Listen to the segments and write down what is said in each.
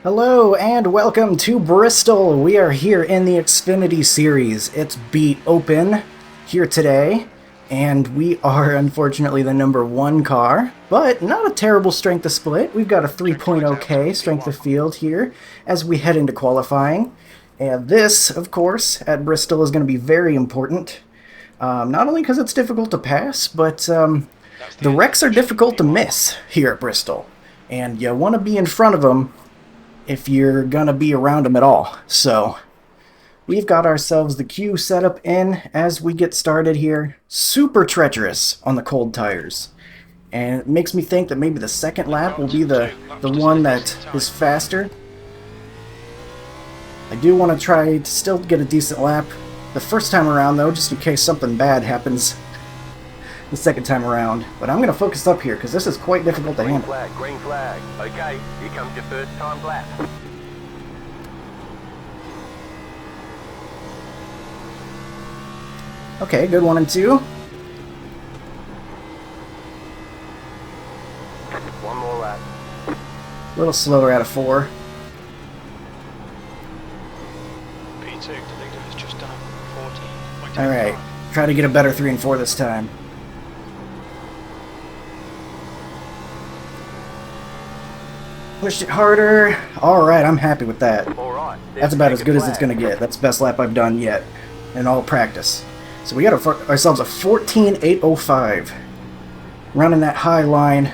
Hello and welcome to Bristol. We are here in the Xfinity Series. It's beat open here today, and we are unfortunately the number one car, but not a terrible strength of split. We've got a 3.0K strength of field here as we head into qualifying. And this, of course, at Bristol is going to be very important. Not only because it's difficult to pass, but the wrecks are difficult to miss here at Bristol. And you want to be in front of them if you're gonna be around them at all. So we've got ourselves the queue set up in as we get started here. Super treacherous on the cold tires, and it makes me think that maybe the second lap will be the one that is faster. I do want to try to still get a decent lap the first time around though, just in case something bad happens the second time around. But I'm going to focus up here because this is quite difficult to handle. Green flag. Okay, here comes your first time lap. Okay, good 1 and 2. One more lap. A little slower out of 4. P2, the leader has just done 14. Alright, try to get a better 3 and 4 this time. Pushed it harder. Alright, I'm happy with that. Alright. That's about as good as it's going to get. That's the best lap I've done yet in all practice. So we got ourselves a 14.805. Running that high line.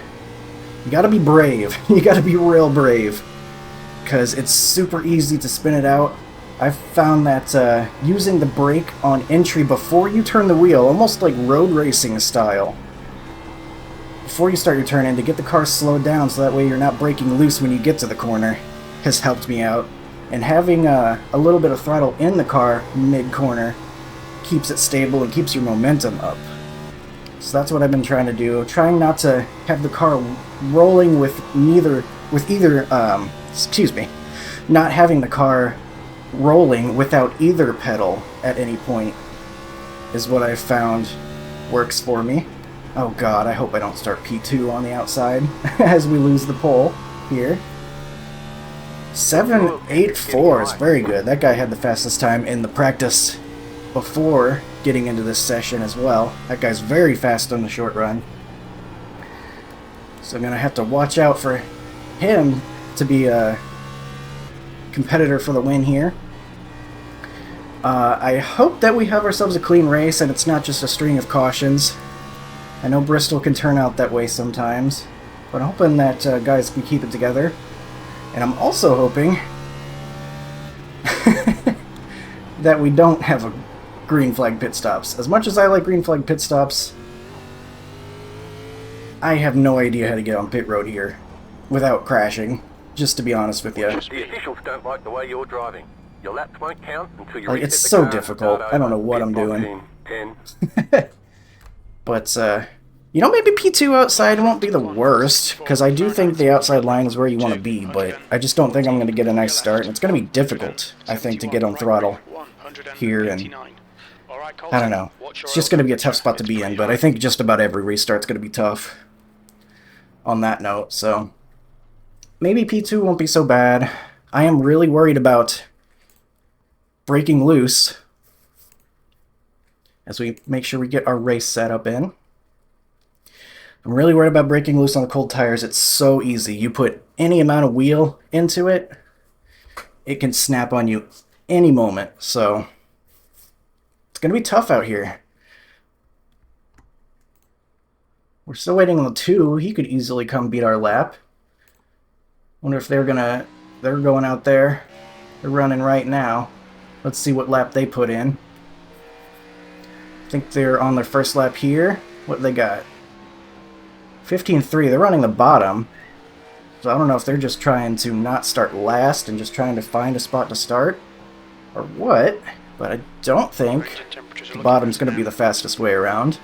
You got to be brave. You got to be real brave. Because it's super easy to spin it out. I've found that using the brake on entry before you turn the wheel, almost like road racing style, before you start your turn in, to get the car slowed down so that way you're not breaking loose when you get to the corner, has helped me out. And having a little bit of throttle in the car mid-corner keeps it stable and keeps your momentum up. So that's what I've been trying to do. Trying not to have the car rolling with not having the car rolling without either pedal at any point is what I've found works for me. Oh god, I hope I don't start P2 on the outside as we lose the pole here. 7.84 is very good. That guy had the fastest time in the practice before getting into this session as well. That guy's very fast on the short run. So I'm going to have to watch out for him to be a competitor for the win here. I hope that we have ourselves a clean race and it's not just a string of cautions. I know Bristol can turn out that way sometimes, but I'm hoping that guys can keep it together. And I'm also hoping that we don't have a green flag pit stops. As much as I like green flag pit stops, I have no idea how to get on pit road here without crashing, just to be honest with you. The officials don't like the way you're driving. Your laps won't count until you Like, it's so difficult. I don't know what I'm doing. 10. But, you know, maybe P2 outside won't be the worst, because I do think the outside line is where you want to be, but I just don't think I'm going to get a nice start, and it's going to be difficult, I think, to get on throttle here, and I don't know. It's just going to be a tough spot to be in, but I think just about every restart's going to be tough on that note, so maybe P2 won't be so bad. I am really worried about breaking loose as we make sure we get our race set up in. I'm really worried about breaking loose on the cold tires. It's so easy. You put any amount of wheel into it, it can snap on you any moment. So it's going to be tough out here. We're still waiting on the 2. He could easily come beat our lap. Wonder if they're going out there. They're running right now. Let's see what lap they put in. I think they're on their first lap here. What they got? 15.3. They're running the bottom. So I don't know if they're just trying to not start last and just trying to find a spot to start or what, but I don't think the bottom's going to be the fastest way around.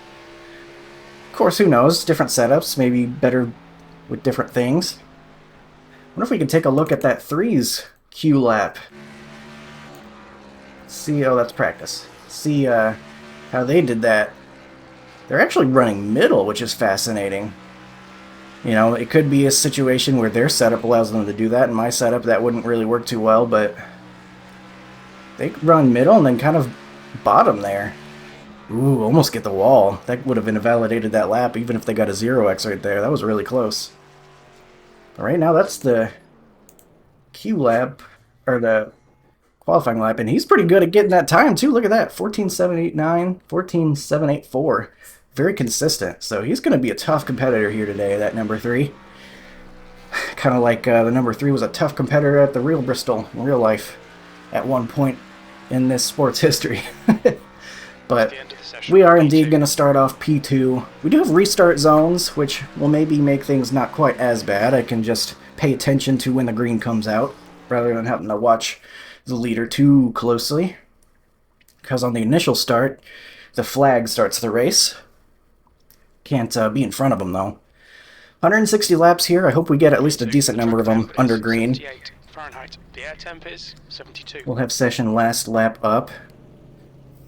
Of course, who knows? Different setups, maybe better with different things. I wonder if we can take a look at that 3's Q lap. See, oh, that's practice. See how they did that. They're actually running middle, which is fascinating. You know, it could be a situation where their setup allows them to do that. In my setup, that wouldn't really work too well, but they could run middle and then kind of bottom there. Ooh, almost get the wall. That would have invalidated that lap, even if they got a 0x right there. That was really close. But right now, that's the Q lap, or the qualifying lap, and he's pretty good at getting that time, too. Look at that, 14.789, 14.784. Very consistent, so he's going to be a tough competitor here today, that number 3. Kind of like the number 3 was a tough competitor at the real Bristol in real life at one point in this sport's history. But we are indeed going to start off P2. We do have restart zones, which will maybe make things not quite as bad. I can just pay attention to when the green comes out, rather than having to watch the leader too closely. Because on the initial start, the flag starts the race. Can't be in front of them, though. 160 laps here. I hope we get at least a decent number of them under green. 78 Fahrenheit. The air temp is 72. We'll have session last lap up.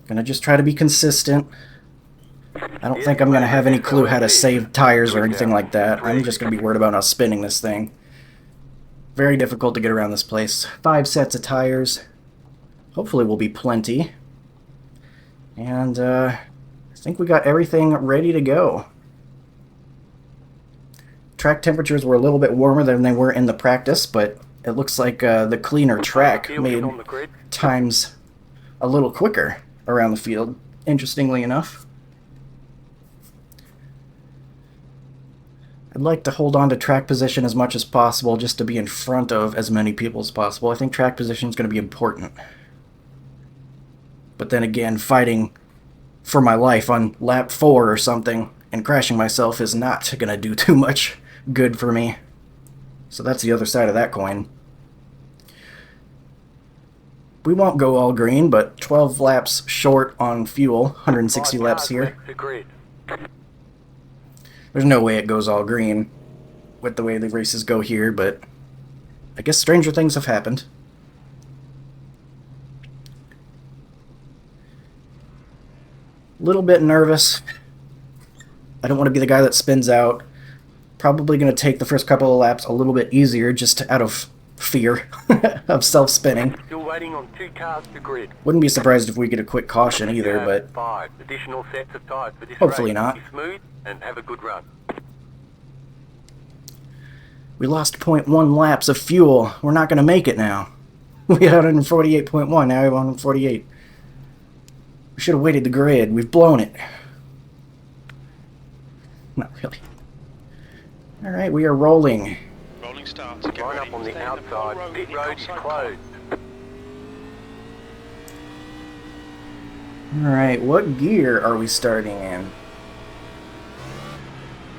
Gonna just try to be consistent. I don't think I'm gonna have any clue how to save tires or anything like that. I'm just gonna be worried about not spinning this thing. Very difficult to get around this place. 5 sets of tires. Hopefully will be plenty. And I think we got everything ready to go. Track temperatures were a little bit warmer than they were in the practice, but it looks like the cleaner track made times a little quicker around the field, interestingly enough. I'd like to hold on to track position as much as possible just to be in front of as many people as possible. I think track position is going to be important. But then again, fighting for my life on lap 4 or something and crashing myself is not going to do too much good for me. So that's the other side of that coin. We won't go all green, but 12 laps short on fuel, 160 laps here. There's no way it goes all green with the way the races go here, but I guess stranger things have happened. Little bit nervous. I don't want to be the guy that spins out. Probably going to take the first couple of laps a little bit easier just out of fear of self-spinning. Still waiting on 2 cars to grid. Wouldn't be surprised if we get a quick caution either, but 5 additional sets of tires for this hopefully race. not. Be smooth and have a good run. We lost 0.1 laps of fuel. We're not going to make it now. We had 148.1, now we have 148. We should have waited the grid. We've blown it. Not really. Alright, we are rolling. Rolling start. Get Line ready. up on the Stay in outside. pole row, Pit in road is outside closed. Alright, what gear are we starting in?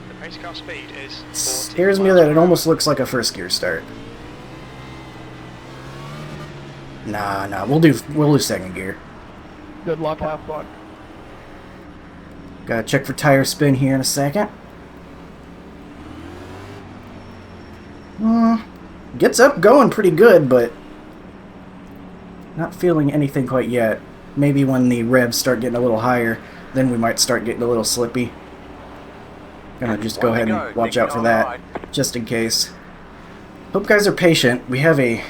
The pace car speed is 40 Scares me miles that per it hour. almost looks like a first gear start. Nah, we'll do second gear. Good luck, have fun. Gotta check for tire spin here in a second. Gets up going pretty good, but not feeling anything quite yet. Maybe when the revs start getting a little higher, then we might start getting a little slippy. Gonna just go ahead and watch out for that, just in case. Hope guys are patient. We have a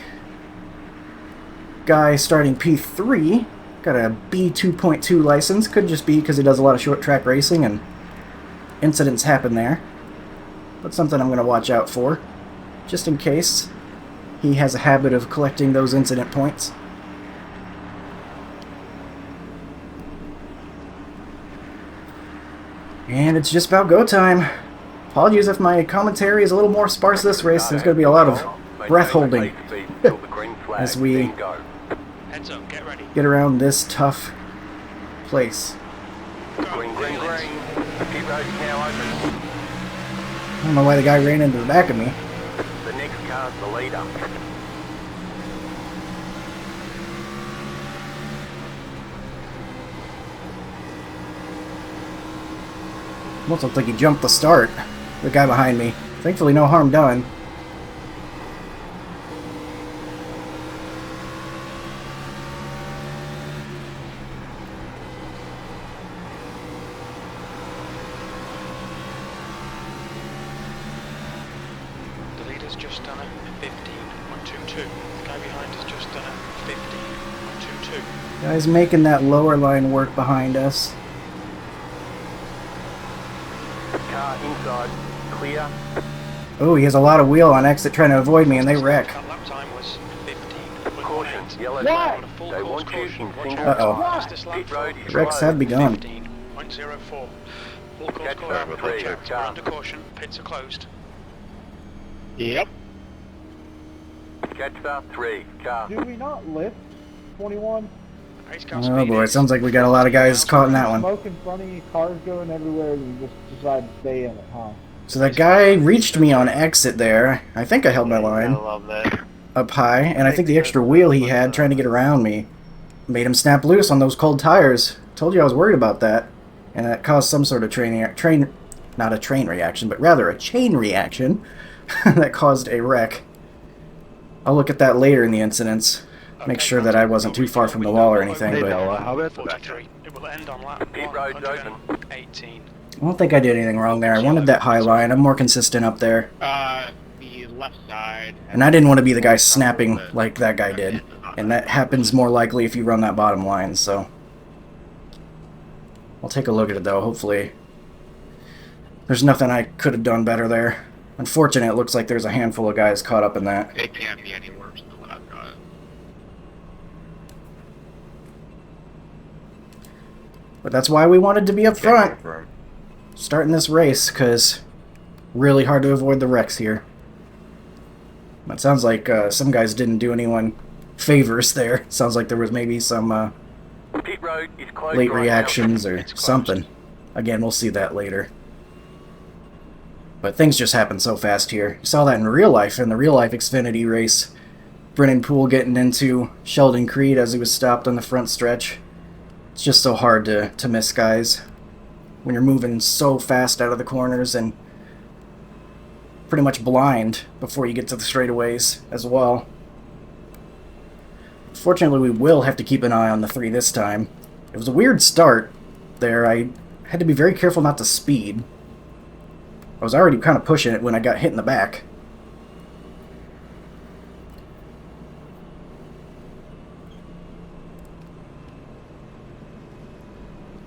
guy starting P3. Got a B2.2 license. Could just be because he does a lot of short track racing and incidents happen there. But something I'm going to watch out for, just in case he has a habit of collecting those incident points. And it's just about go time. Apologies if my commentary is a little more sparse this race. There's going to be a lot of breath holding as we Heads up, get ready. get around this tough place. Green, green, green. Pit road is now open. I don't know why the guy ran into the back of me. The next car's the leader. Almost looked like he jumped the start. The guy behind me. Thankfully no harm done. just done a 15.22. The guy behind has just done a 15.22. Guy's making that lower line work behind us. Car inside. Clear. Oh, he has a lot of wheel on exit trying to avoid me, and they wreck. That lap time was 15.18. Caution. Yellow What? flag. On a full They course want you caution. in Watch single out. Uh-oh. Fastest lap Pit road is Wrecks closed. have begun. 15.04. Full course Catch caution. that, Watch three, out. We're car. under caution. Pits are closed. Yep. Catch that 3. Car. Do we not lift 21? Pace car Oh speed boy, it is sounds like we got a lot of guys caught in that one. Smoke in front of you, cars going everywhere, and you just decide to stay in it, huh? So that guy reached me on exit there. I think I held my I line love that. up high, and I think the extra wheel he had trying to get around me made him snap loose on those cold tires. Told you I was worried about that, and that caused some sort of not a train reaction, but rather a chain reaction that caused a wreck. I'll look at that later in the incidents. Make sure that I wasn't too far from the wall or anything, but How about 43. It will end on lap Pit road's open. 118. I don't think I did anything wrong there. I wanted that high line. I'm more consistent up there. the left side? And I didn't want to be the guy snapping like that guy did. And that happens more likely if you run that bottom line, so I'll take a look at it though. Hopefully there's nothing I could have done better there. Unfortunately, it looks like there's a handful of guys caught up in that. It can't be any worse than what I've got. But that's why we wanted to be up front, starting this race, because really hard to avoid the wrecks here. It sounds like some guys didn't do anyone favors there. Sounds like there was maybe some Pit road is closed late right reactions or It's closed. something. Again, we'll see that later. But things just happen so fast here. You saw that in real life Xfinity race. Brennan Poole getting into Sheldon Creed as he was stopped on the front stretch. It's just so hard to miss guys when you're moving so fast out of the corners and pretty much blind before you get to the straightaways as well. Fortunately, we will have to keep an eye on the 3 this time. It was a weird start there. I had to be very careful not to speed. I was already kind of pushing it when I got hit in the back.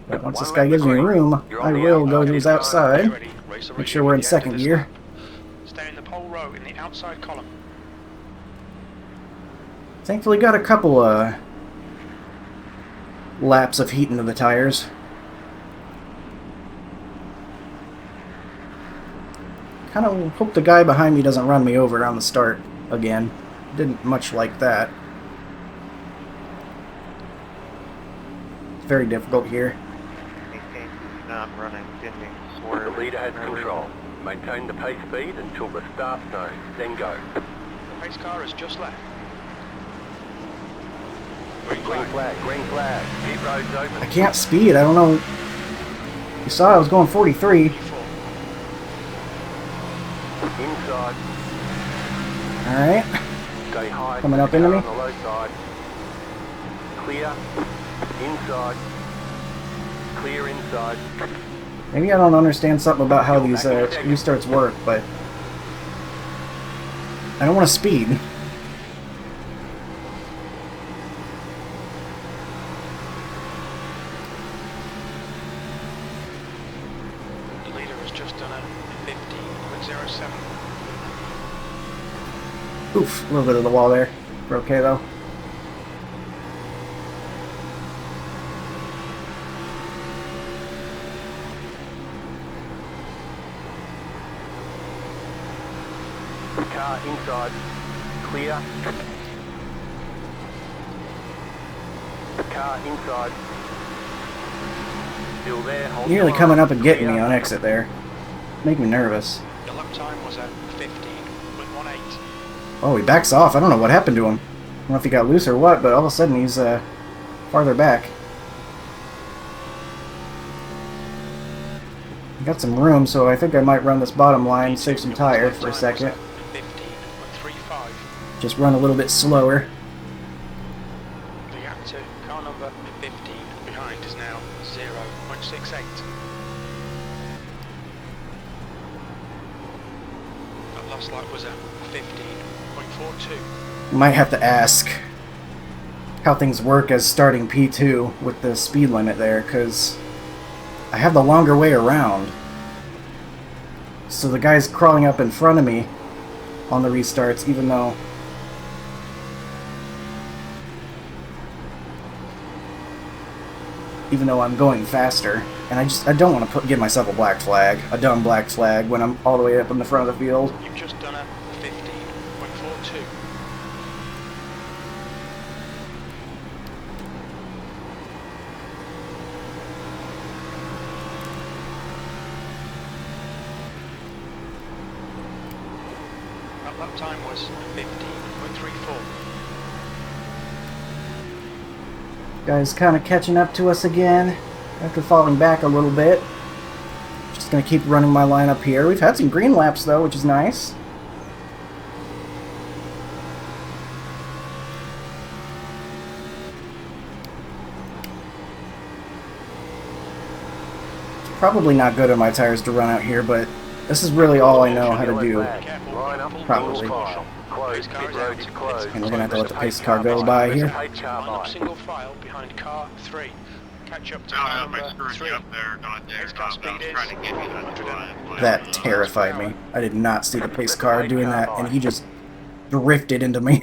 But once this guy gives me room, I will go to his outside. Ready. Race Make sure we're in second gear. Stay in the pole row in the outside column. Thankfully got a couple laps of heat into the tires. Kind of hope the guy behind me doesn't run me over on the start again. Didn't much like that. Very difficult here. Maintain not running, bending, The swerving. leader has control. Maintain the pace speed until the start zone, then go. The pace car has just left. Green Green flag. flag, green flag. Pit road's open. I can't speed. I don't know. You saw I was going 43. 34. Inside. Alright. Stay high. Coming up into Car me. on the low side. Clear. Inside. Clear inside. Maybe I don't understand something about how these restarts work, but I don't want to speed. The leader has just done a 15.07. Oof, a little bit of the wall there. We're okay though. Car inside. Clear. Car inside. Still there. Hold Nearly your coming line. up and getting me Clear. on exit there. Make me nervous. The lap time was a 15.18. Oh, he backs off. I don't know what happened to him. I don't know if he got loose or what, but all of a sudden he's farther back. Got some room, so I think I might run this bottom line, save some tire for a second. 15.35. Just run a little bit slower. The gap to car number 15 behind is now 0.68. That last lap was a 15.42. Might have to ask how things work as starting P2 with the speed limit there, because I have the longer way around. So the guy's crawling up in front of me on the restarts, even though I'm going faster. And I don't want to give myself a black flag, a dumb black flag, when I'm all the way up in the front of the field. You've just done a 15.42. That time was 15.34. Guy's kind of catching up to us again after falling back a little bit. Just going to keep running my lineup here. We've had some green laps though, which is nice. It's probably not good on my tires to run out here, but this is really all I know how to do. Probably. Closed. Pit road is closed. And we're going to have to let the pace car go by here. Line up single file behind car 3. Catch up to car I number screwed 3. you up there, not there. Pace car I was speed is trying to get you that drive. That terrified me. I did not see the pace car doing that, and he just drifted into me.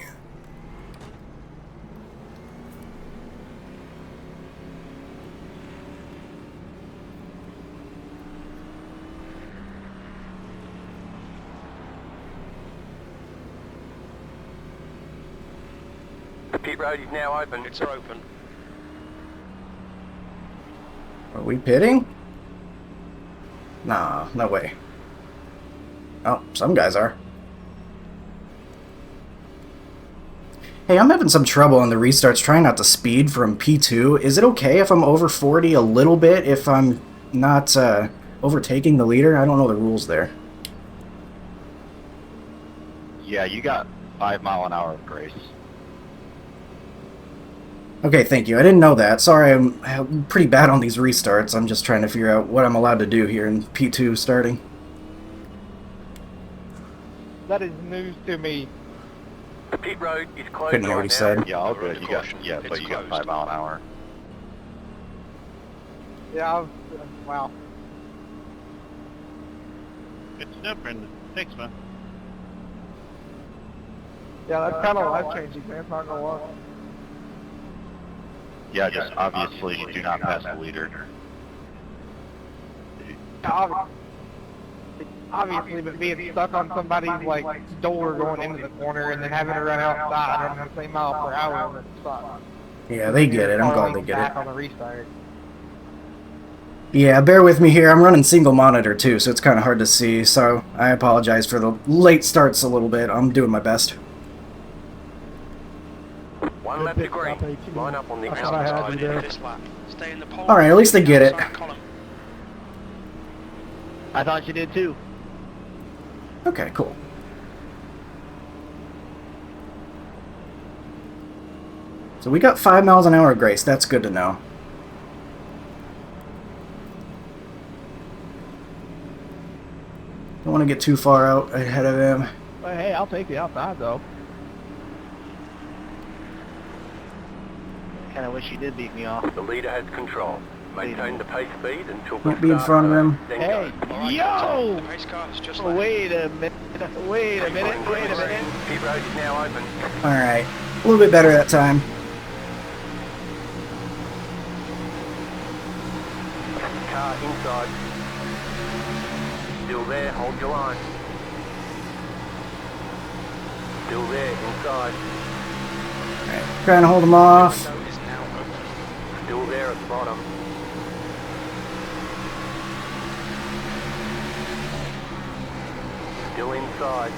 The pit road is now open. Pits are open. Are we pitting? Nah, no way. Oh, some guys are. Hey, I'm having some trouble on the restarts trying not to speed from P2. Is it okay if I'm over 40 a little bit if I'm not overtaking the leader? I don't know the rules there. Yeah, you got 5 mile an hour of grace. Okay, thank you. I didn't know that. Sorry, I'm pretty bad on these restarts. I'm just trying to figure out what I'm allowed to do here in P2 starting. That is news to me. The pit road is closed. Couldn't hear what he said. Yeah, all good. You got but you got 5 mile an hour. Yeah, wow. Good stuff, Brendan. Thanks, man. Yeah, that's kind of life changing, man. Not gonna lie. Yeah, just obviously do not pass the leader. Obviously, but being stuck on somebody's like door going into the corner and then having to run outside on the same mile per hour, that sucks. Yeah, they get it. I'm glad they get Back it. on the restart. Yeah, bear with me here. I'm running single monitor too, so it's kind of hard to see. So I apologize for the late starts a little bit. I'm doing my best. One lap to green. Line up on the That's what I had outside. to do. This lap. Stay in the pole. Alright, at least they get it. outside column. I thought you did too. Okay, cool. So we got 5 miles an hour of grace. That's good to know. Don't want to get too far out ahead of him. But hey, I'll take the outside though. Kind of wish you did beat me off. The leader has control. Maintain the pace speed until the Can't be in start front of zone, him. then Hey, go. yo! The pace car is just left. Wait a minute. Wait a minute. Wait a minute. Pit road is now open. Alright, a little bit better that time. Car inside. Still there, hold your line. Still there, inside. Alright, trying to hold him off. Window is now open. Still there at the bottom. Still inside.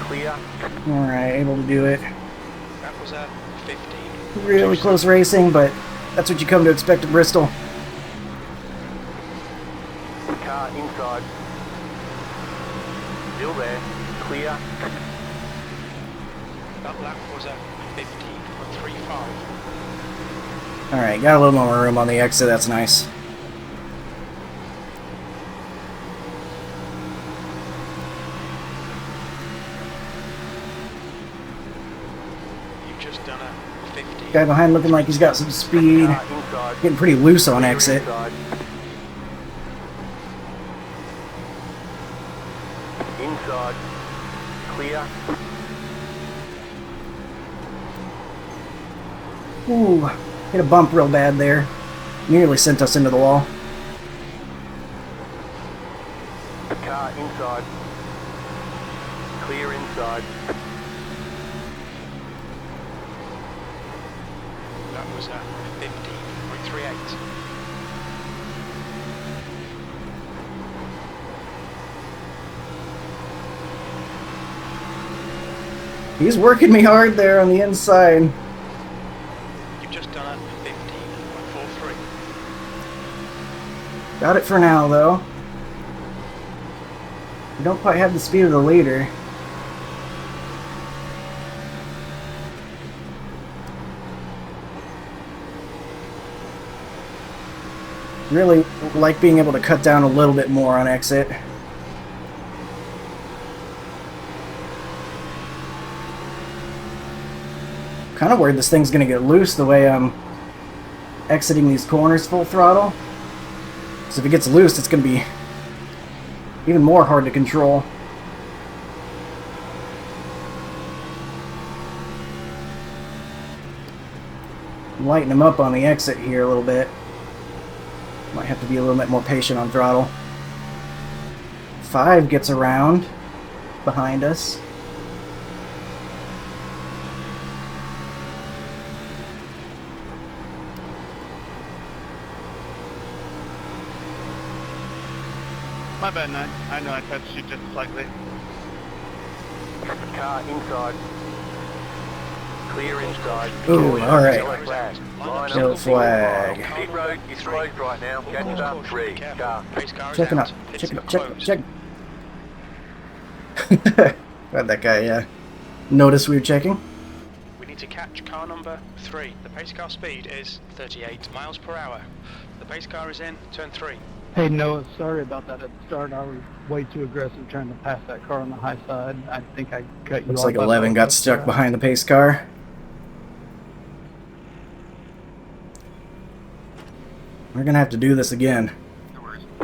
Clear. Alright, able to do it. That was a 15. Really close racing, but that's what you come to expect at Bristol. Car inside. Still there. Clear. That lap was a 15.35. Alright, got a little more room on the exit, that's nice. You've just done a 50. Guy behind looking like he's got some speed. Car inside. Getting pretty loose on Clear exit. Inside. Inside. Clear. Ooh, hit a bump real bad there. Nearly sent us into the wall. Car inside. Clear inside. That was a 50.38. He's working me hard there on the inside. You've just done a 15.43. Got it for now, though. We don't quite have the speed of the leader. Really like being able to cut down a little bit more on exit. Kind of worried this thing's gonna get loose the way I'm exiting these corners full throttle. So if it gets loose, it's gonna be even more hard to control. Lighten them up on the exit here a little bit. Might have to be a little bit more patient on throttle. 5 gets around behind us. My bad, 9. I know I touched you just slightly. Car inside. Clear inside. Ooh, alright. Yellow flag. Line Yellow up. flag. Pit road is closed right now. Catch up. 3. Car. Pace car is Checking out. up. Pits Checking are up. Check. closed. Check. Glad that guy noticed we were checking. We need to catch car number 3. The pace car speed is 38 miles per hour. The pace car is in turn 3. Hey Noah, sorry about that at the start. I was way too aggressive trying to pass that car on the high side. I think I cut you Looks off. like 11 got stuck behind the pace car. We're gonna have to do this again.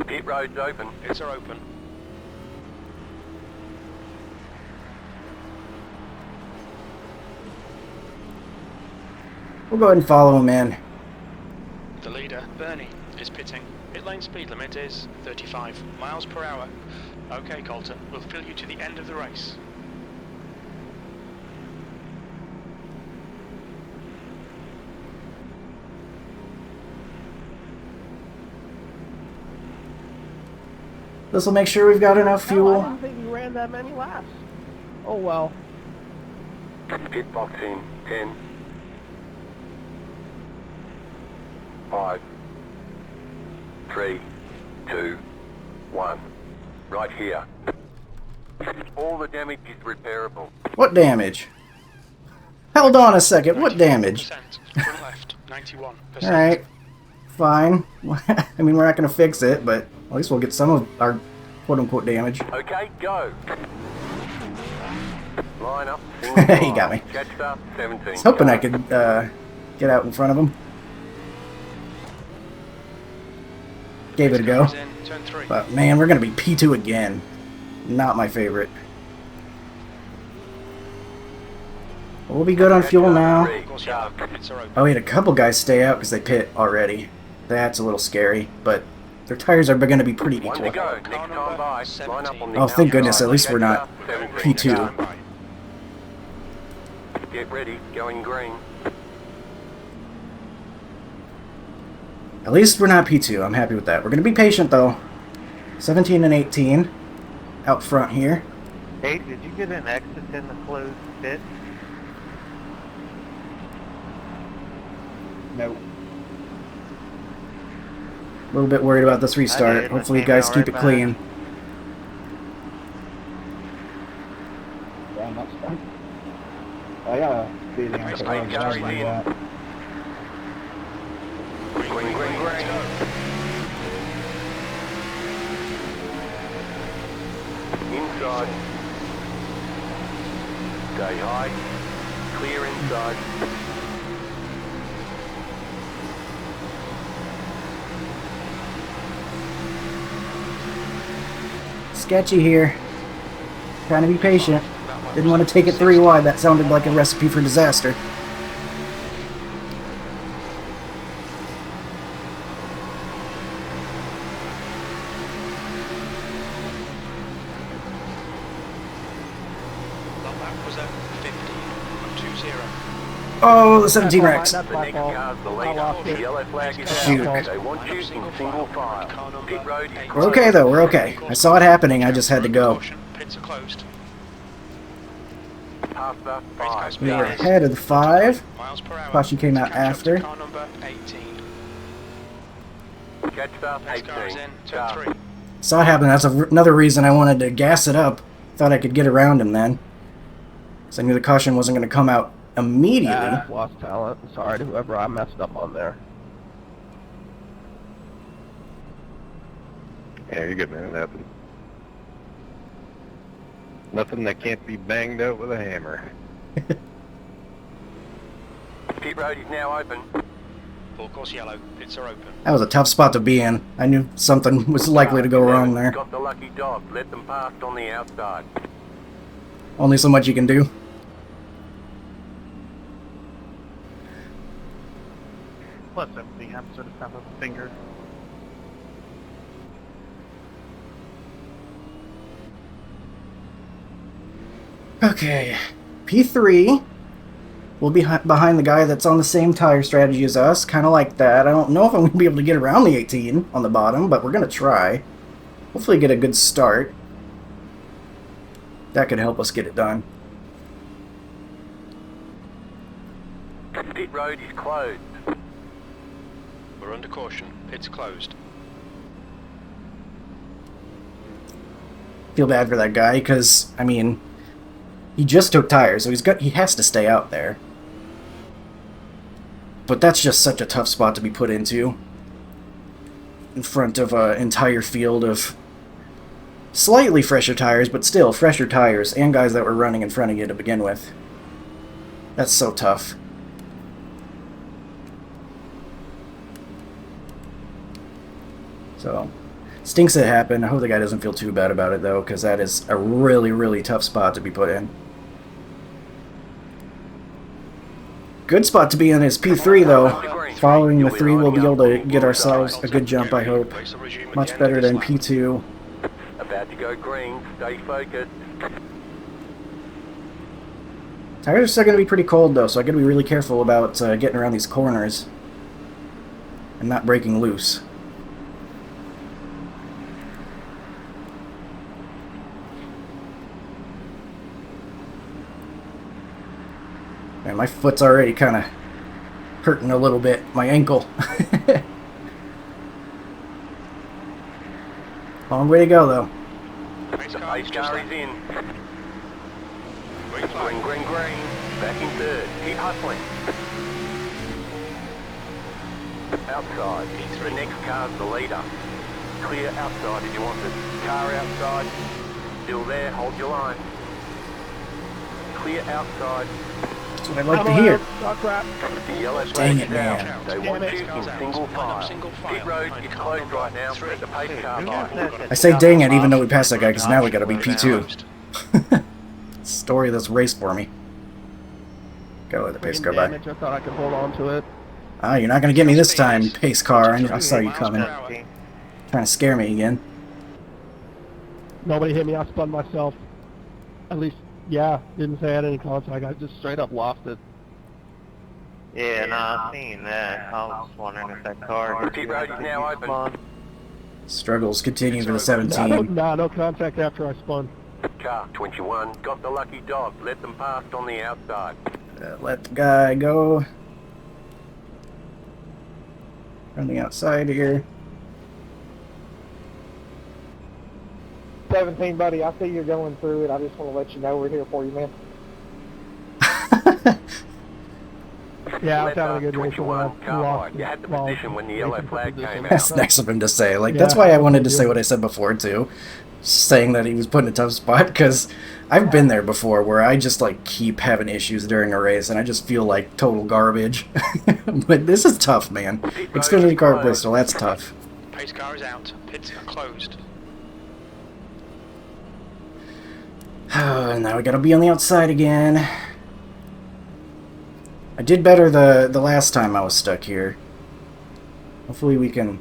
Pit road's open. Pits are open. We'll go ahead and follow him in. The leader, Bernie, is pitting. Pit lane speed limit is 35 miles per hour. Okay, Colton, we'll fill you to the end of the race. This will make sure we've got enough I fuel. didn't think you ran that many laps. Oh well. Pit box in. 10. 5. 3. 2. 1. Right here. All the damage is repairable. What damage? Hold on a second. What damage? 91%. Front left, 91%. Alright. Fine. I mean, we're not going to fix it, but at least we'll get some of our quote-unquote damage. Okay, go. Line up. He got me. Catch up. 17. I was hoping I could get out in front of him. Gave it a go. Pace car is in turn 3. But man, we're going to be P2 again. Not my favorite. We'll be good on fuel now. Of course, yellow. Pits are open. Oh, we had a couple guys stay out because they pit already. That's a little scary, but their tires are going to be pretty One to equal. go. Next time by. Line up on the Oh, thank goodness, outside. at least we're not Catch up. 17. P2. Stand by. Get ready. Going green. At least we're not P2. I'm happy with that. We're going to be patient, though. 17 and 18 out front here. Hey, did you get an exit in the closed pit? Nope. A little bit worried about this restart. did. Hopefully, you Came guys out keep right it clean. Yeah, that's fine. I got a feeling I'm Pace going car carries is in. in. Green, green, green, let's go. Inside. Stay high. Clear inside. Sketchy here. Trying to be patient. Didn't want to take it 3 wide. That sounded like a recipe for disaster. That was a 50. 2-0. Oh, the 17 wrecks. That's The my next fault. car's the I leader. lost The it. yellow flag is Shoot. out. They want you in single file. Pit road is We're okay though, we're okay. I saw it happening, I just had to go. Pits are closed. past the Race car 5. speed We were is ahead of the 5. miles per hour. Caution came out To catch up to after. Car number 18. Catch start Next car is 18. in. Turn 3. Saw it happen, that's another reason I wanted to gas it up. Thought I could get around him then. So I knew the caution wasn't going to come out immediately. Lost talent. Sorry to whoever I messed up on there. Yeah, you're good, man. Nothing that can't be banged out with a hammer. Pit road is now open. Full course yellow. Pits are open. That was a tough spot to be in. I knew something was likely to go wrong there. Got the lucky dog. Let them past on the outside. Only so much you can do. Plus everything happens at the snap of a finger. Okay, P3 will be behind the guy that's on the same tire strategy as us, kind of like that. I don't know if I'm going to be able to get around the 18 on the bottom, but we're going to try. Hopefully get a good start. That could help us get it done. Pit road is closed. We're under caution. Pits closed. Feel bad for that guy, because, I mean, he just took tires, so he has to stay out there. But that's just such a tough spot to be put into. In front of an entire field of slightly fresher tires, but still fresher tires, and guys that were running in front of you to begin with. That's so tough. So, stinks it happened. I hope the guy doesn't feel too bad about it, though, because that is a really, really tough spot to be put in. Good spot to be in is P3, though. Following the 3, we'll be able to get ourselves a good jump, I hope. Much better than P2. About to go green. Stay focused. Tires are still going to be pretty cold, though, so I got to be really careful about getting around these corners and not breaking loose. Man, my foot's already kind of hurting a little bit. My ankle. Long way to go, though. Race The car pace is just car left. is in. Green flag. Green, green, green. Back in third. Keep hustling. Outside. The next car's the leader. Clear outside if you want it. Car outside. Still there. Hold your line. Clear outside. That's what I like to hear. Oh, crap. The yellow Dang flag it, is man. out. They want you in single file. Pit road is closed right now. Let the pace car by. I say dang it even though we passed that guy, because now we got to be P2. Story of this race for me. Gotta let the pace go by. Damage, I thought I could hold on to it. Ah, you're not gonna get me this time, pace car. I saw you coming. Trying to scare me again. Nobody hit me, I spun myself. At least, yeah, didn't say I had any contact, I just straight up lost it. Yeah, no, I've seen that. I was wondering if that car... Pit road is now open. Struggles continue for the No 17. contact after I spun. Car 21. Got the lucky dog. Let them past on the outside. Let the guy go. On the outside here. 17, buddy, I see you're going through it. I just want to let you know we're here for you, man. Yeah, I was Left having a up, good race. 21. Car Lost wide. You had the lost position when the yellow racing flag position. came That's out. nice of him to say. Like, Yeah, that's why I wanted to yeah. say what I said before, too. saying that he was put in a tough spot because I've been there before where I just like keep having issues during a race and I just feel like total garbage. But this is tough, man. Xfinity car at Bristol, that's tough. Pace car is out. Pits are closed. Now we gotta be on the outside again. I did better the last time I was stuck here. Hopefully we can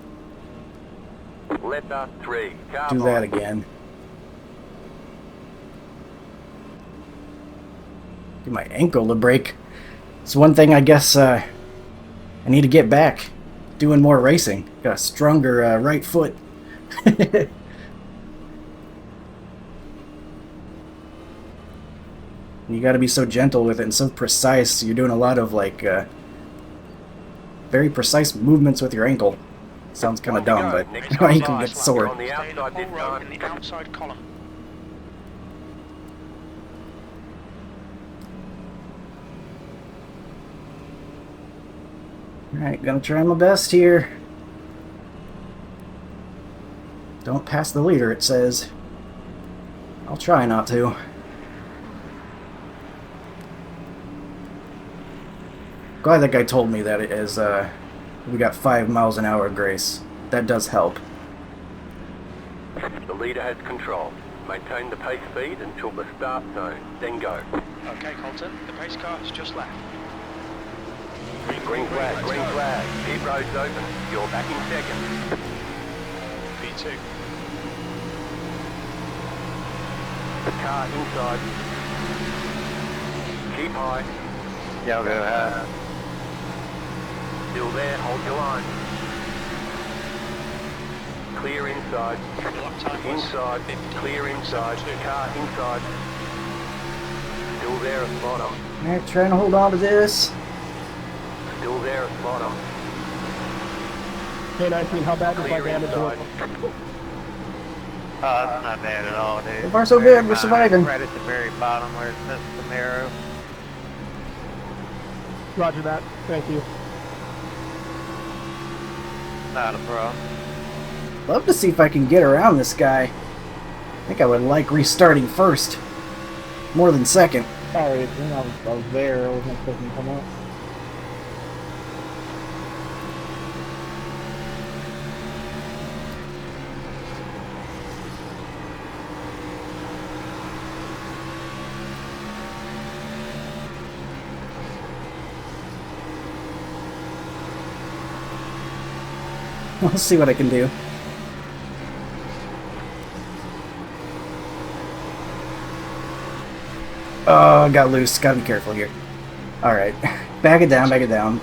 Letter 3. Car do that behind. again. Give my ankle a break. It's one thing I guess I need to get back. Doing more racing. Got a stronger right foot. You gotta be so gentle with it and so precise. You're doing a lot of like very precise movements with your ankle. Sounds kind of dumb, but my ankle gets sore. On the Stay in the outside this full row time. in the outside column. Alright, gonna try my best here. Don't pass the leader, it says. I'll try not to. Glad that guy told me that it is, we got 5 miles an hour grace. That does help. The leader has control. Maintain the pace speed until the start zone, then go. Okay, Colton, the pace car has just left. Green flag, let's green go. flag. Pit road's open. You're back in second. P2. The car inside. Keep high. Yeah, go ahead. Still there, hold your line. Clear inside. The lap time was Inside. 50. Clear inside. Car inside. Still there at bottom. Alright, trying to hold on to this. Still there at bottom. K19, how bad was my Clear damage? inside. That's not bad at all, dude. So far so Very good, we're fine. surviving. Right at the very bottom where it says Camaro. Roger that. Thank you. Not a problem. Love to see if I can get around this guy. I think I would like restarting first. More than second. Sorry, I was there. I wasn't expecting to come up. We'll see what I can do. Oh, got loose. Gotta be careful here. Alright. Back it down,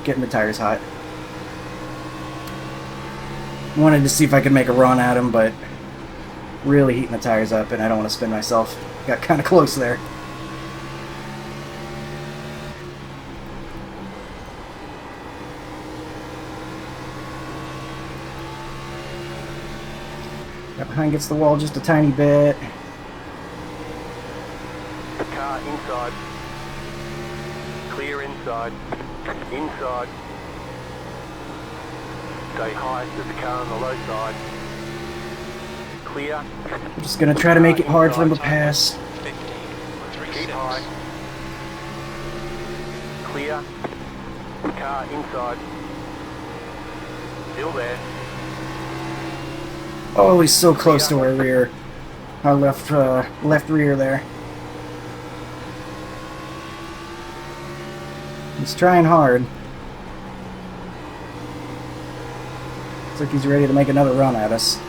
Getting the tires hot. Wanted to see if I could make a run at him, but really heating the tires up, and I don't want to spin myself. Got kind of close there. Got behind, gets the wall just a tiny bit. The car inside. Clear inside. Inside. Stay high to the car on the low side. Clear. I'm just gonna try to make it hard for him to pass. 50. Keep 3-6. high. Clear. Car inside. Still there. Oh, he's so close to our rear. Our left rear there. He's trying hard. Looks like he's ready to make another run at us.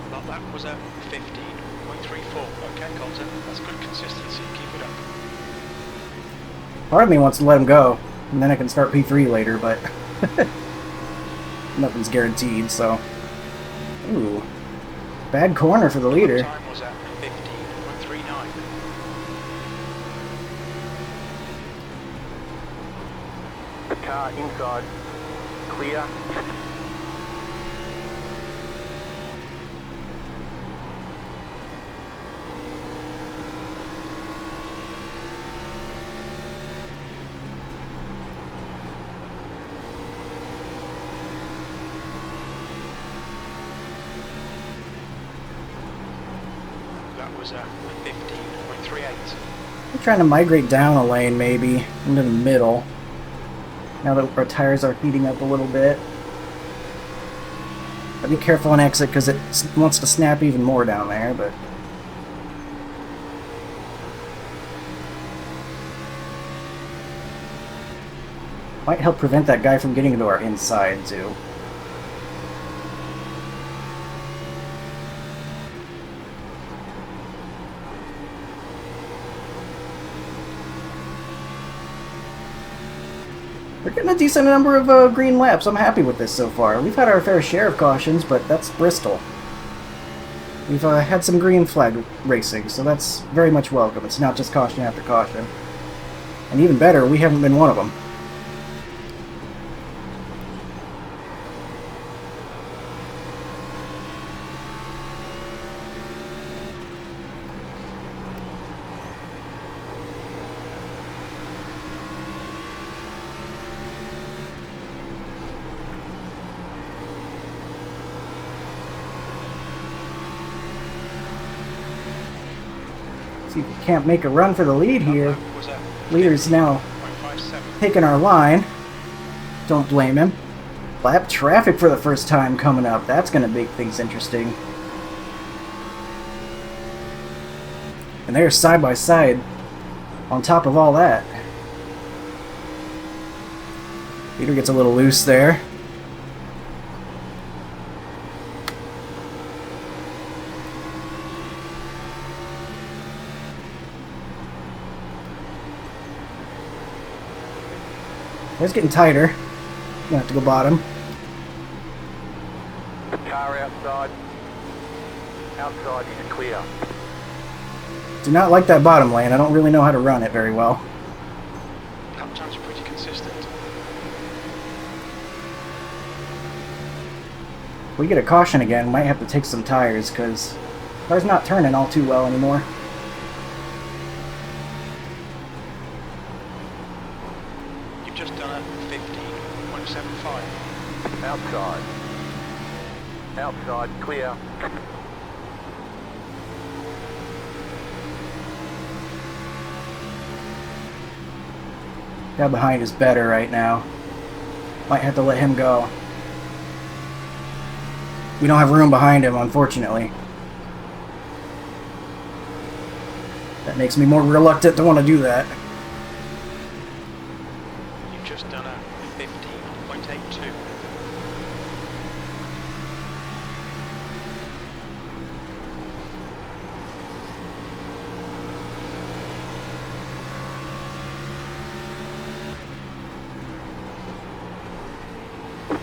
That lap was at 15.34. Okay, Colton, that's good consistency. Keep it up. Part of me wants to let him go, and then I can start P3 later, but nothing's guaranteed, so. Ooh. Bad corner for the leader. Time was at 15.39. The car inside. Clear. That was a 15.38. We're trying to migrate down a lane, maybe, into the middle. Now that our tires are heating up a little bit. But be careful on exit, because it wants to snap even more down there, but... might help prevent that guy from getting into our inside, too. We're getting a decent number of green laps. I'm happy with this so far. We've had our fair share of cautions, but that's Bristol. We've had some green flag racing, so that's very much welcome. It's not just caution after caution. And even better, we haven't been one of them. See if we can't make a run for the lead here. Leader's now taking our line. Don't blame him. Lap traffic for the first time coming up. That's going to make things interesting. And they're side by side on top of all that. Leader gets a little loose there. It's getting tighter. Gonna have to go bottom. Car outside. Outside is clear. Do not like that bottom lane. I don't really know how to run it very well. Lap times are pretty consistent. If we get a caution again, we might have to take some tires because car's not turning all too well anymore. You've just done a 15.75. Outside. Outside clear. Guy behind is better right now. Might have to let him go. We don't have room behind him, unfortunately. That makes me more reluctant to want to do that. You've just done a 15.82.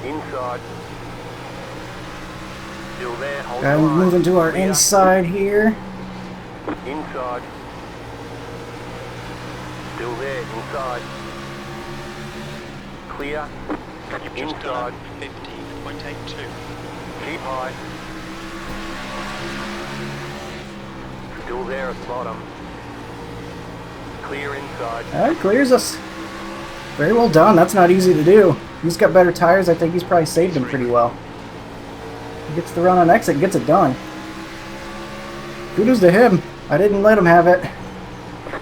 Inside. Still there, hold Okay, the we're line. moving to our Clear. inside here. Inside. Still there, inside. Clear. You've just Inside. done a 15.82. Keep high. Still there at the bottom. Clear inside. That clears us. Very well done. That's not easy to do. He's got better tires. I think he's probably saved them pretty well. He gets the run on exit and gets it done. Kudos to him. I didn't let him have it.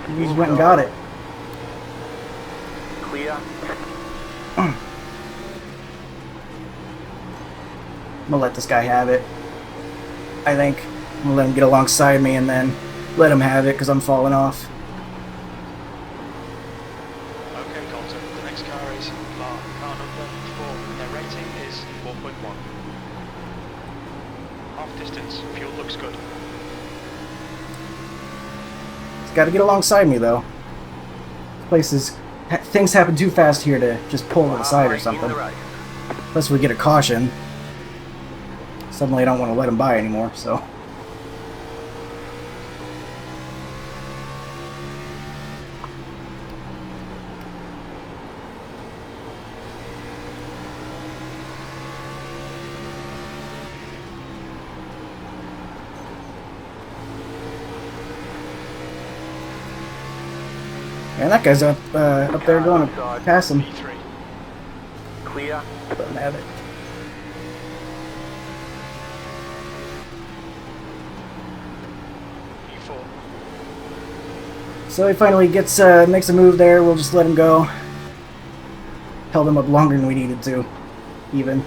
He just went and got it. Clear. I'm gonna let this guy have it. I think I'm gonna let him get alongside me and then let him have it because I'm falling off. Okay, Colton, the next car is car number 4. Their rating is 4.1. Half distance, fuel looks good. He's got to get alongside me though. This place is things happen too fast here to just pull to the side or something. Unless we get a caution. Suddenly I don't want to let him by anymore, so. And that guy's up there going to pass him. P3. Clear. Let him have it. P4. So he finally gets makes a move there. We'll just let him go. Held him up longer than we needed to, even.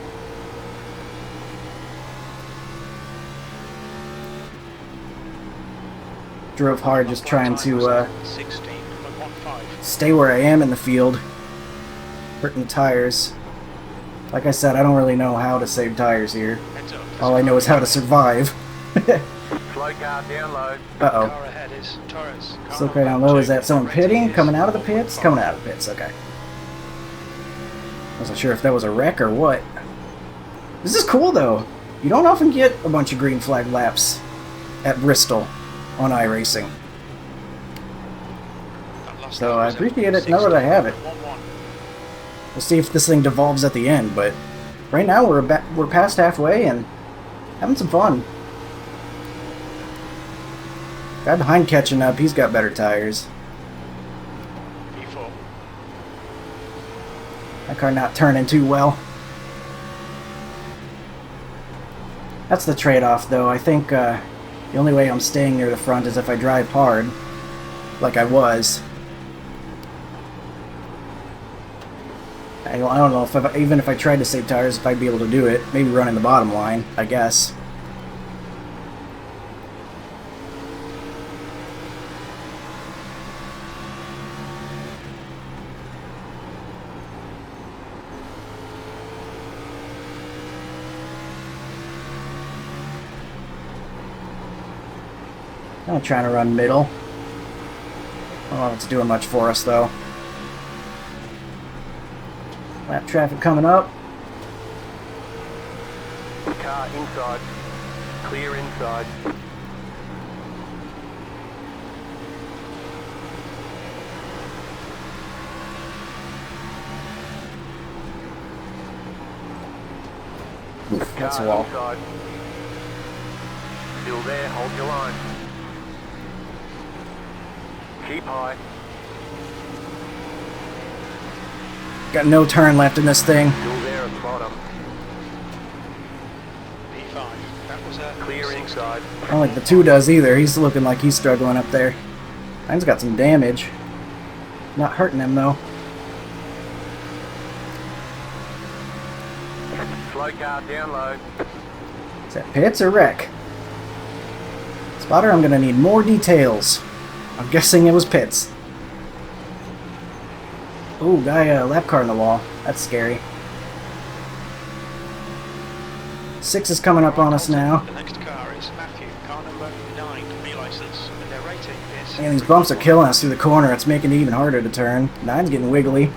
Drove hard just trying to 16.15. stay where I am in the field. Hurting the tires. Like I said, I don't really know how to save tires here. Heads up. All I know is how to survive. Slow car down low. Uh-oh. Car ahead is Torres. Let's look right down low. Is that someone pitting? Coming out of the pits? Coming out of the pits, okay. Wasn't sure if that was a wreck or what. This is cool, though. You don't often get a bunch of green flag laps at Bristol on iRacing. So I appreciate it now that I have it. We'll see if this thing devolves at the end, but right now we're past halfway and having some fun. Guy behind catching up, he's got better tires. P4. That car not turning too well. That's the trade-off, though. I think the only way I'm staying near the front is if I drive hard, like I was. I don't know if even if I tried to save tires, if I'd be able to do it. Maybe running the bottom line, I guess. I'm trying to run middle. I don't know if it's doing much for us, though. Lap traffic coming up. Car inside. Clear inside. Oof, that's a Car wall. inside. Still there, hold your line. Keep high. Got no turn left in this thing. Still there at the bottom. P5. That was a Clear inside. I don't think the 2 does either. He's looking like he's struggling up there. Mine's got some damage. Not hurting him, though. Slow car down low. Is that pits or wreck? Spotter, I'm gonna need more details. I'm guessing it was pits. Ooh, guy, lap car in the wall. That's scary. 6 is coming up on us now. The next car is Matthew, car number 9, B license, and their rating is... And these bumps are killing us through the corner. It's making it even harder to turn. 9's getting wiggly.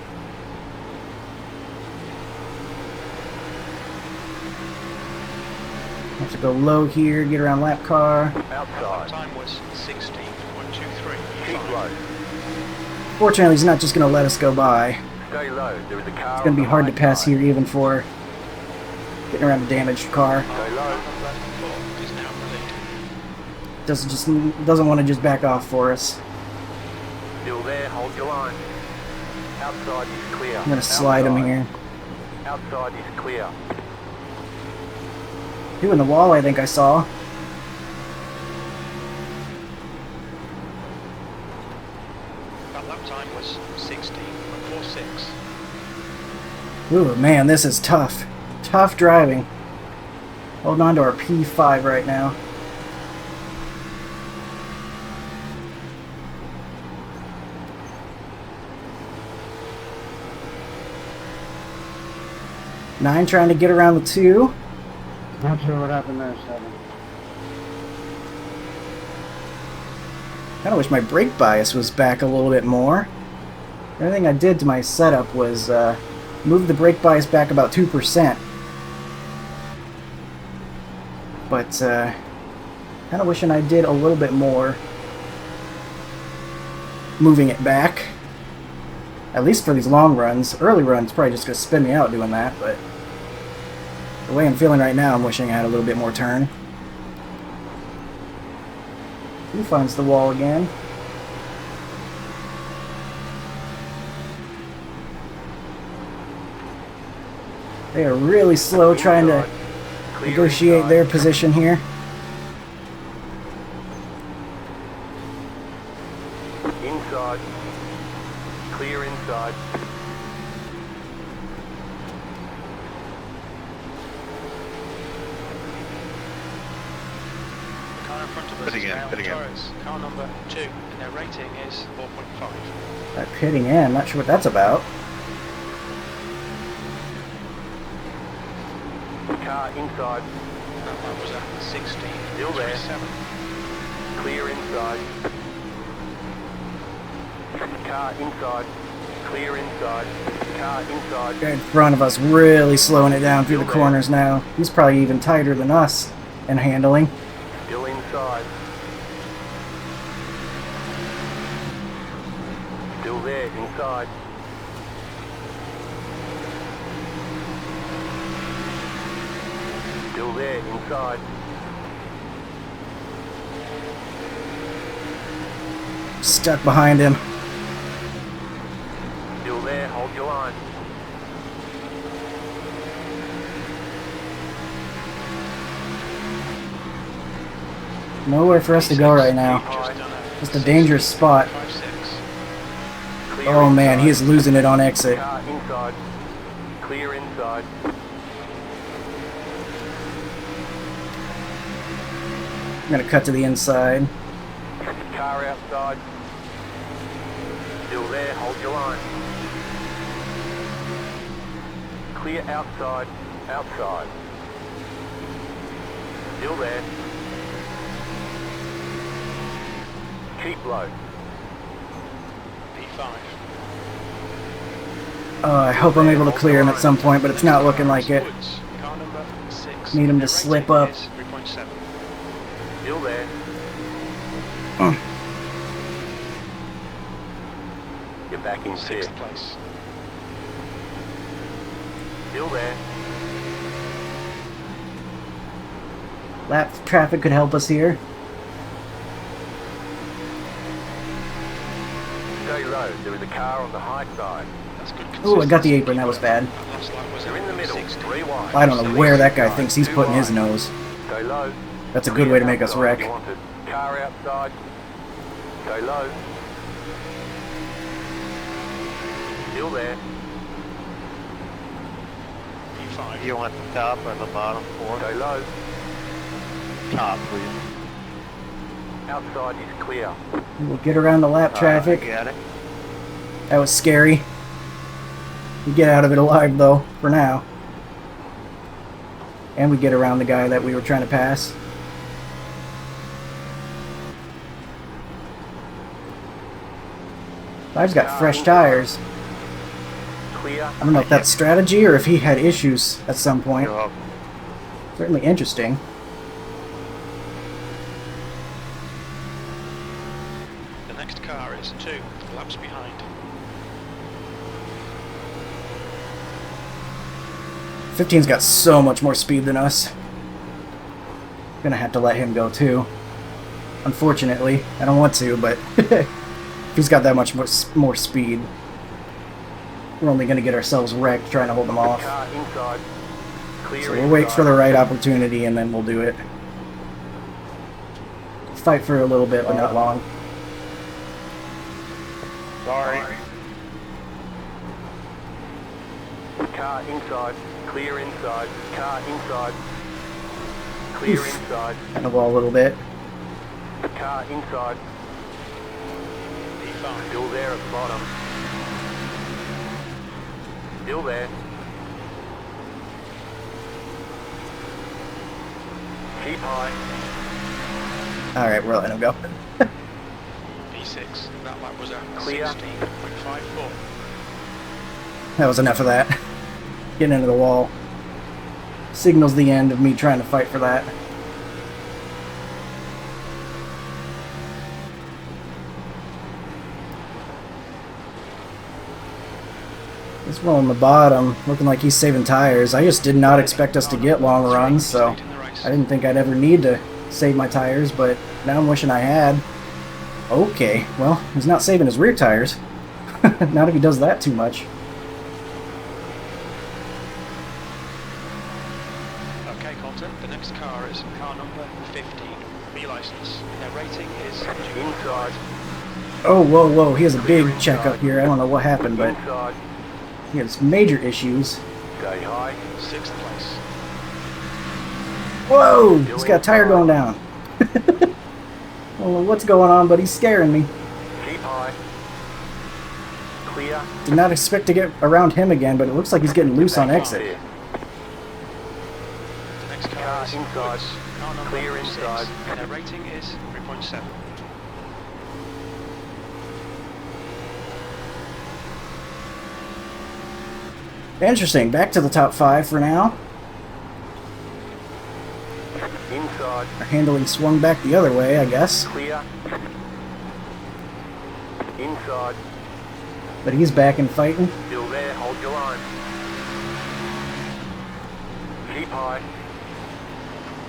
Have to go low here, get around lap car. Outside. Time was 16.123. Keep low. Fortunately, he's not just going to let us go by. Stay low. There is a car. It's going to be hard to pass here even for getting around a damaged car. Stay low. Is now the lead. Doesn't want to just back off for us. Still there, hold your line. Outside is clear. I'm going to slide him here. Outside is clear. 2 in the wall, I think I saw. That lap time was 16.46. Ooh, man, this is tough. Tough driving. Holding on to our P5 right now. Nine trying to get around the 2. Not sure what happened there, 7. Kinda wish my brake bias was back a little bit more. Everything I did to my setup was move the brake bias back about 2%. But kinda wishing I did a little bit more moving it back. At least for these long runs. Early runs probably just gonna spin me out doing that, but the way I'm feeling right now, I'm wishing I had a little bit more turn. He finds the wall again. They are really slow trying to Clear negotiate inside. their position here. Inside. Clear inside. The car in front of us Pit is again, now pit again. Taurus, car number 2, and their rating is 4.5. That pitting in, not sure what that's about. Car inside. That was at 16. Still there. 27. Clear inside. Car inside. Clear inside. Car inside. Guy in front of us really slowing it down through the corners now. He's probably even tighter than us in handling. Still inside. Still there, inside. Still there, inside. Stuck behind him. Still there, hold your line. Nowhere for us to go right now. Just done a Just a dangerous spot. 5.6. Clear Oh man, inside. he is losing it on exit. Car inside. Clear inside. I'm gonna cut to the inside. Car outside. Still there, hold your line. Clear outside. Outside. Still there. Keep low. P5. I hope I'm able to clear him at some point, but it's not looking like it. Woods, car number 6. Need him to Their slip rating up. is 3.7. Still there. You're back in fifth. 6th place. Still there. Lap traffic could help us here. Stay low. There is a car on the high side. That's good Oh, I got the consistency. apron. That was bad. That last lap was They're in the middle. 60. 3 wide. I don't know where that guy thinks he's putting his nose. Stay low. That's a good way to make us Outside wreck. if you wanted. Car outside. Stay low. Still there. P5. You want the top or the bottom four? Stay low. Top, please. Outside is clear. We'll get around the lap traffic. Got it. That was scary. We get out of it alive though, for now. And we get around the guy that we were trying to pass. I've got fresh tires. Clear. I don't know if that's strategy or if he had issues at some point. You're welcome. Certainly interesting. The next car is 2 laps behind. 15's got so much more speed than us. Gonna have to let him go too. Unfortunately, I don't want to, but he's got that much more speed. We're only gonna get ourselves wrecked trying to hold him off. Car inside. Clear So we'll wait inside. for the right opportunity and then we'll do it. Fight for a little bit, but not long. Sorry. Car inside. Clear inside. Car inside. Clear Oof. inside. Kind of wall a little bit. Car inside. P5. Still there at the bottom. Still there. Keep high. Alright, we're letting him go. P6. That lap was at Clear. 16.54. That was enough of that. Getting into the wall. Signals the end of me trying to fight for that. This one on the bottom, looking like he's saving tires. I just did not expect us to get long runs, so I didn't think I'd ever need to save my tires, but now I'm wishing I had. Okay, well, he's not saving his rear tires. Not if he does that too much. Okay, Colton, the next car is car number 15, B license. Their rating is 2. Inside. Oh, whoa, whoa. He has a big checkup here. I don't know what happened, but Inside. he has major issues. Stay high. 6th place. Whoa! He's got a tire going down. I don't know what's going on, but he's scaring me. Keep high. Clear. Did not expect to get around him again, but it looks like he's getting loose on exit. There. The next car Car is inside. Woods. Car number Clear 6. inside. Their rating is 3.7. Interesting. Back to the top 5 for now. Inside. Our handling swung back the other way, I guess. Clear. Inside. But he's back and fighting. Still there. Hold your line. Keep high.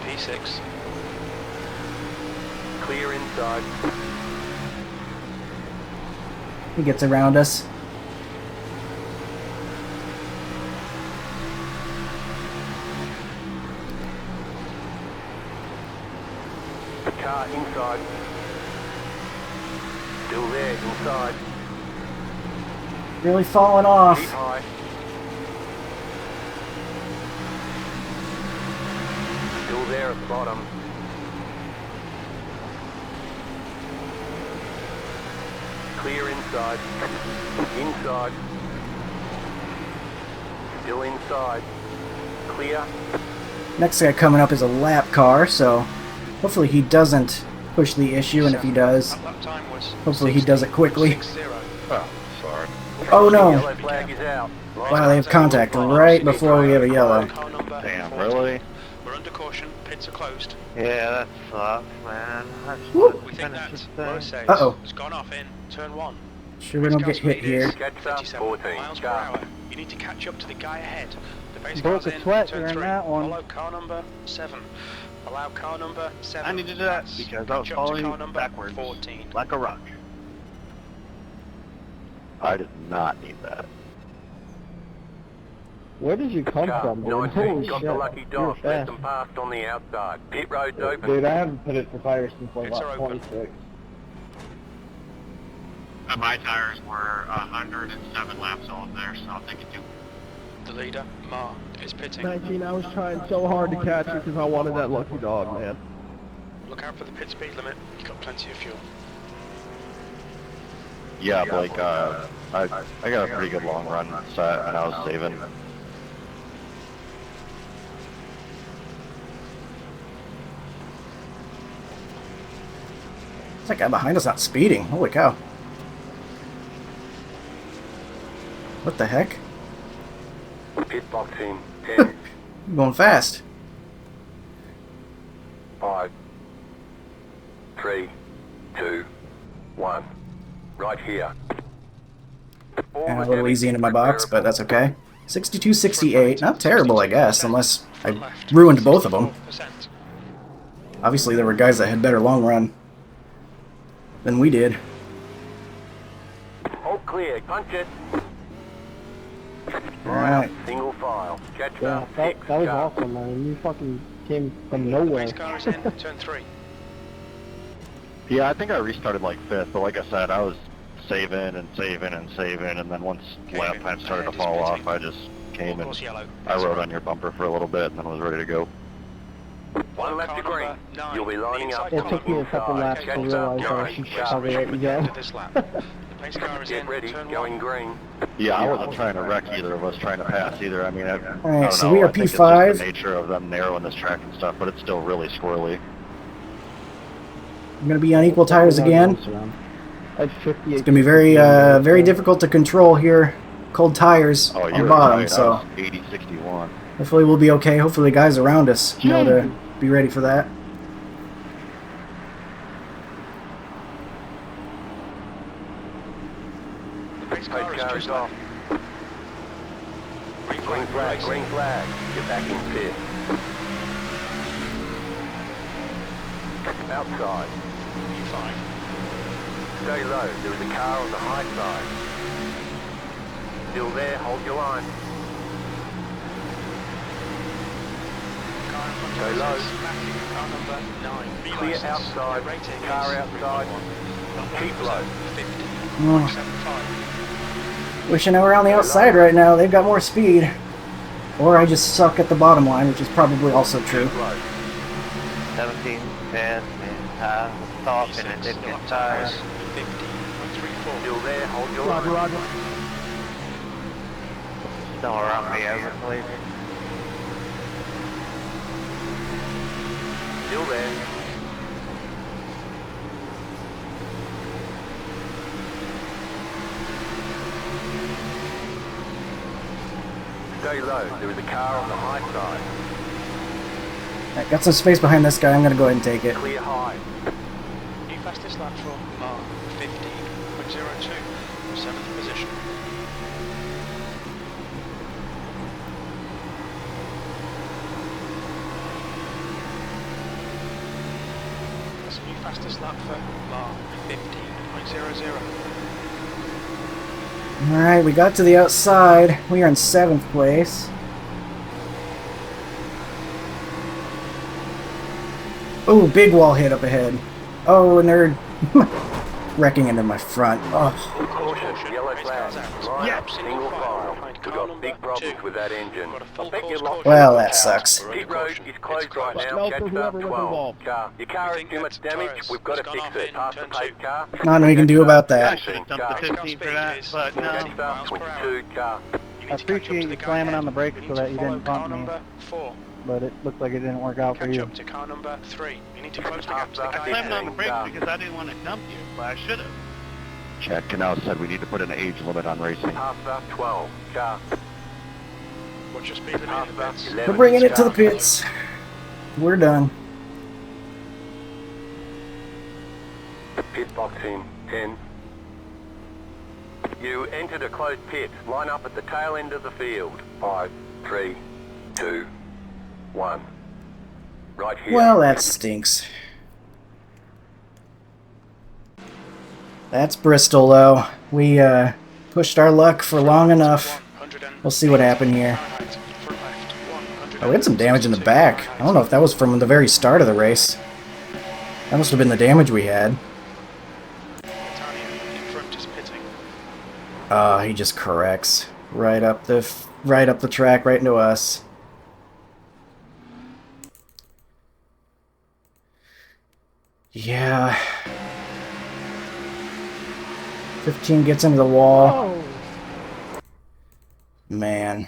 P6. Clear inside. He gets around us. Car inside. Still there. Inside. Really falling off. Keep high. Still there at the bottom. Clear inside. Inside. Still inside. Clear. Next guy coming up is a lap car, so hopefully he doesn't push the issue, and if he does, That lap time was hopefully he does it quickly. 60. Oh, sorry. Oh no! Yellow flag is out. Wow, they have contact right before we have a yellow. Car number Damn, 14. really? We're under caution. Pits are closed. Yeah, that sucks, man. I just Whoop. wanted We to think finish that this thing. Rosales Uh-oh. has gone off in turn 1. Sure we don't get hit here. Catch up, 57 14. miles per Go. hour. You need to catch up to the guy ahead. The base Broke car's a in, sweat turn during 3. that one. Follow car number 7. Allow car number 7. I need to do that Pass. because I was Catch up to following car number backwards. 14. Like a rock. I did not need that. Where did you come Car from, dude? 19 Holy got shit. the lucky You were dot. Let fast. them past on the outside. Pit road's open. Dude, I haven't put it for tires since like Pits are lap open. 26. My tires were 107 laps on there, so I'm thinking The leader, Ma, is pitting. 19, I was trying so hard to catch it because I wanted that lucky dog, man. Look out for the pit speed limit. You've got plenty of fuel. Yeah, Blake, I got a pretty good long run set, and I was saving. That guy behind us not speeding. Holy cow. What the heck? Pit box in. 10, I'm going fast. 5, 3, 2, 1. Right here. All And a the little easy into my box, but that's okay. 62-68. Not terrible, I guess, unless I ruined both of them. 4%. Obviously, there were guys that had better long run than we did. All clear. Punch it. Alright. Single file. Catch Yeah, up. that Six, was go. awesome, man. You fucking came from The nowhere. base car is in, turn 3. Yeah, I think I restarted like 5th, but like I said, I was saving and saving and saving, and then once lap time started to fall off, I just came Of course, and yellow. I rode on your bumper for a little bit, and then was ready to go. One left to green. You'll be lining up. It took me a couple laps to realize I should probably let you go. This lap. The pace car is Get in, ready. turn Going 1. green. Yeah, I wasn't trying to wreck either of us trying to pass either. I mean, I Alright, don't so know, we are I think it's P5. just the nature of them narrowing this track and stuff, but it's still really squirrely. I'm going to be on equal tires again. At 58. It's going to be very, very difficult to control here. Cold tires Oh, on you're the bottom, right. so I was 80-61. hopefully we'll be okay. Hopefully the guys around us know to be ready for that. The pace car Pace is car just is off. left. Green flag. Green flag. Get back in fifth. Outside. P5. Stay low. There is a car on the high side. Still there. Hold your line. Car in front Go of low. us is Matthew, car number 9. B Clear license. outside. Their rating Car is outside. 3.1. Keep low. 50.75. Wishing I were on the outside right now. They've got more speed. Or I just suck at the bottom line, which is probably also true. Keep low. 17, 10, and stop and it didn't get tires. 50.34. Still there, hold your Roger, line. roger. Don't run me over, please. Still there. Stay low. There is a car on the high side. I got some space behind this guy. I'm going to go ahead and take it. Clear high. New fastest lap for Mark 15.02. 7th position. That's a new fastest lap for Mark 15.00. Alright, we got to the outside. We are in 7th place. Oh, big wall hit up ahead. Oh, and they're wrecking into my front. Oh, Caution, yellow flag. Line Yeah. up, single file. We've got big problems with that engine. I bet you lost well, your that car. sucks. Pit road is closed right now. Well, for Catch whoever up was 12. involved. Car. Your car We has think too much that damage. tyres We've got to has fix gone off it. in Pass the turn pace two. car. Nothing we can do about I that. should have dumped Car. the 15 for that, but no. Catch up 22 car. You need I to catch up to appreciate the you guy slamming ahead. on the brakes We need so to that you follow didn't car bump me. number 4. But it looks like it didn't work out for Catch you. up to car number 3. You need to close the gap to the I guy I slammed on the ahead. brakes because I didn't want to dump you, but I should have. Chad Canal said we need to put an age limit on racing. Pass up 12 car. Watch your speed limit Pass in the up pits. 11 We're bringing it to the car. pits. We're done. Pit box in 10. You entered a closed pit. Line up at the tail end of the field. 5, 3, 2, 1. Right here. Well, that stinks. That's Bristol, though. We pushed our luck for long enough. We'll see what happened here. Oh, we had some damage in the back. I don't know if that was from the very start of the race. That must have been the damage we had. He just corrects right up the track, right into us. Yeah. 15 gets into the wall. Oh, Man.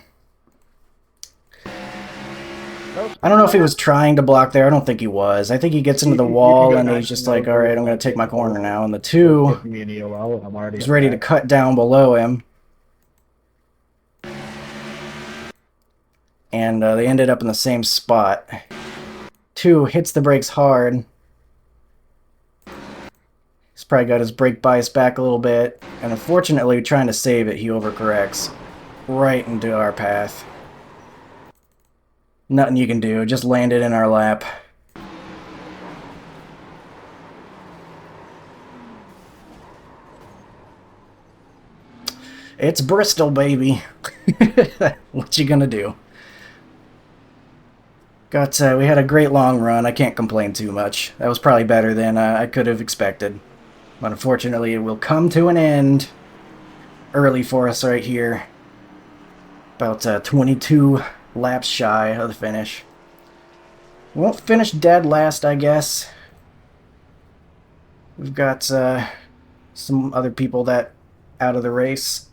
I don't know if he was trying to block there. I don't think he was. I think he gets into the wall and he's just like, alright, I'm going to take my corner now. And the 2 me an EOL. I'm already is ready to cut down below him. And they ended up in the same spot. 2 hits the brakes hard. He's probably got his brake bias back a little bit. And unfortunately, trying to save it, he overcorrects right into our path. Nothing you can do, just land it in our lap. It's Bristol, baby. What you gonna do? We had a great long run. I can't complain too much. That was probably better than I could have expected. But unfortunately, it will come to an end early for us right here. About 22 laps shy of the finish. Won't finish dead last, I guess. We've got some other people that out of the race.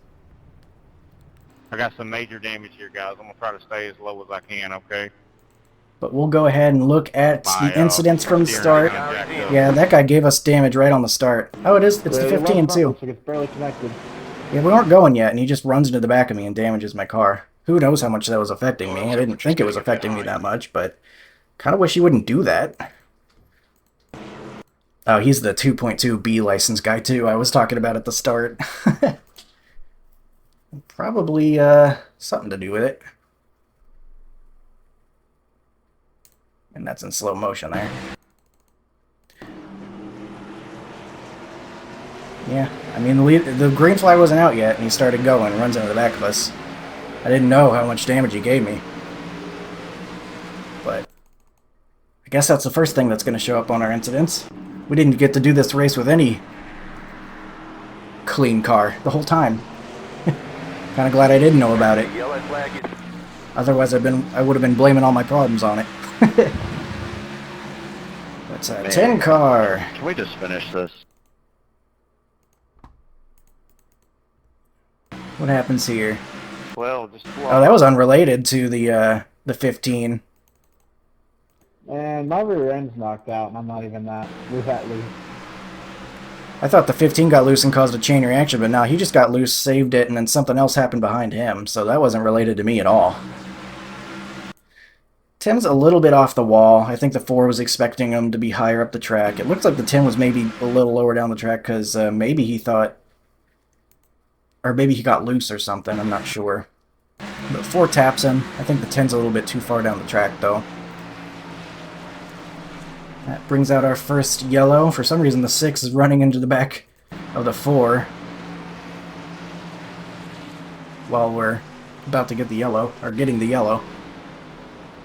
I got some major damage here, guys. I'm gonna try to stay as low as I can, okay? But we'll go ahead and look at My, the incidents from the steering start. gun jacked up. Yeah, that guy gave us damage right on the start. Oh, it's the 15 too. It's barely connected. Yeah, we weren't going yet, and he just runs into the back of me and damages my car. Who knows how much that was affecting me? I didn't think it was affecting me that much, but kind of wish he wouldn't do that. Oh, he's the 2.2 B license guy too. I was talking about at the start. Probably something to do with it. And that's in slow motion there. Yeah, I mean, the green flag wasn't out yet, and he started going, runs into the back of us. I didn't know how much damage he gave me. But I guess that's the first thing that's going to show up on our incidents. We didn't get to do this race with any clean car the whole time. Kind of glad I didn't know about it. The yellow flag is... Otherwise, I would have been blaming all my problems on it. What's a Man. 10 car? Can we just finish this? What happens here? Well, just Oh, that was unrelated to the 15. And my rear end's knocked out, and I'm not even that loose. I thought the 15 got loose and caused a chain reaction, but no, he just got loose, saved it, and then something else happened behind him, so that wasn't related to me at all. 10's a little bit off the wall. I think the 4 was expecting him to be higher up the track. It looks like the 10 was maybe a little lower down the track because maybe he thought... Or maybe he got loose or something, I'm not sure. But 4 taps him. I think the 10's a little bit too far down the track, though. That brings out our first yellow. For some reason, the 6 is running into the back of the 4. While we're about to get the yellow, or getting the yellow.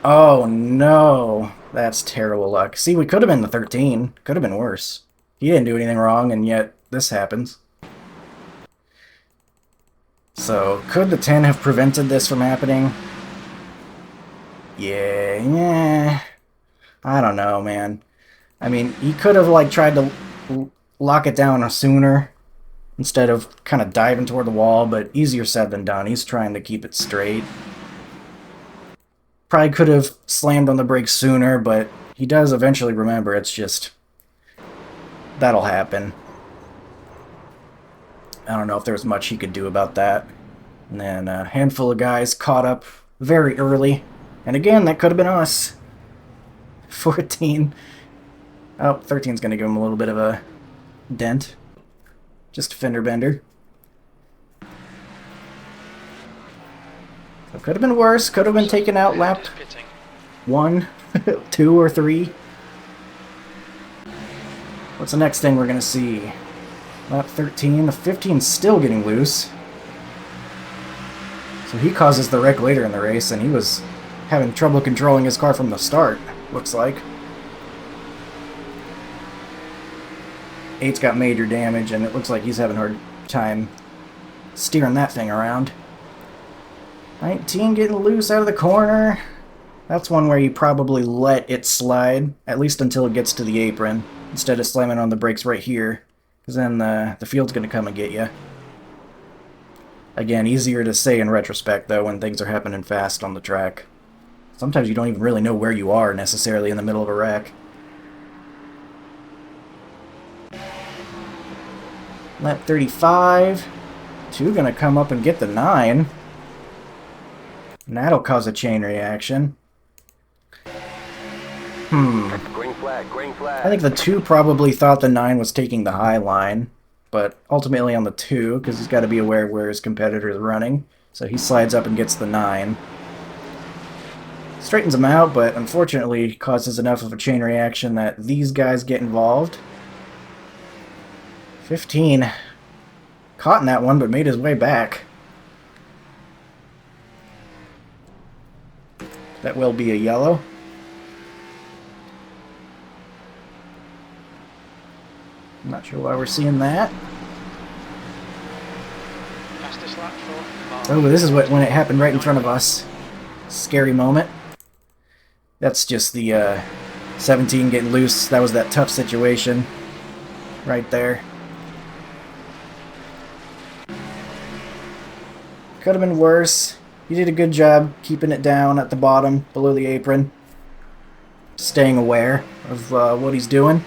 Oh, no. That's terrible luck. See, we could have been the 13. Could have been worse. He didn't do anything wrong, and yet this happens. So, could the 10 have prevented this from happening? Yeah. I don't know, man. I mean, he could have, like, tried to lock it down sooner instead of kind of diving toward the wall, but easier said than done. He's trying to keep it straight. Probably could have slammed on the brakes sooner, but he does eventually remember. It's just... that'll happen. I don't know if there's much he could do about that. And then a handful of guys caught up very early. And again, that could have been us. 14. Oh, 13's going to give him a little bit of a dent. Just a fender bender. So could have been worse. Could have been taken out lap 1, 2, or 3. What's the next thing we're going to see? Lap 13. The 15's still getting loose. So he causes the wreck later in the race, and he was having trouble controlling his car from the start, looks like. 8's got major damage, and it looks like he's having a hard time steering that thing around. 19 getting loose out of the corner. That's one where you probably let it slide, at least until it gets to the apron, instead of slamming on the brakes right here, because then the field's going to come and get you. Again, easier to say in retrospect, though, when things are happening fast on the track. Sometimes you don't even really know where you are, necessarily, in the middle of a wreck. Lap 35. 2 gonna come up and get the 9. And that'll cause a chain reaction. Green flag, green flag. I think the 2 probably thought the 9 was taking the high line, but ultimately on the 2, because he's got to be aware of where his competitor is running. So he slides up and gets the 9. Straightens him out, but unfortunately causes enough of a chain reaction that these guys get involved. 15 caught in that one, but made his way back. That will be a yellow. I'm not sure why we're seeing that. Fastest lap for Oh, this is when it happened right in front of us. Scary moment. That's just the 17 getting loose. That was that tough situation right there. Could have been worse. He did a good job keeping it down at the bottom, below the apron. Staying aware of what he's doing.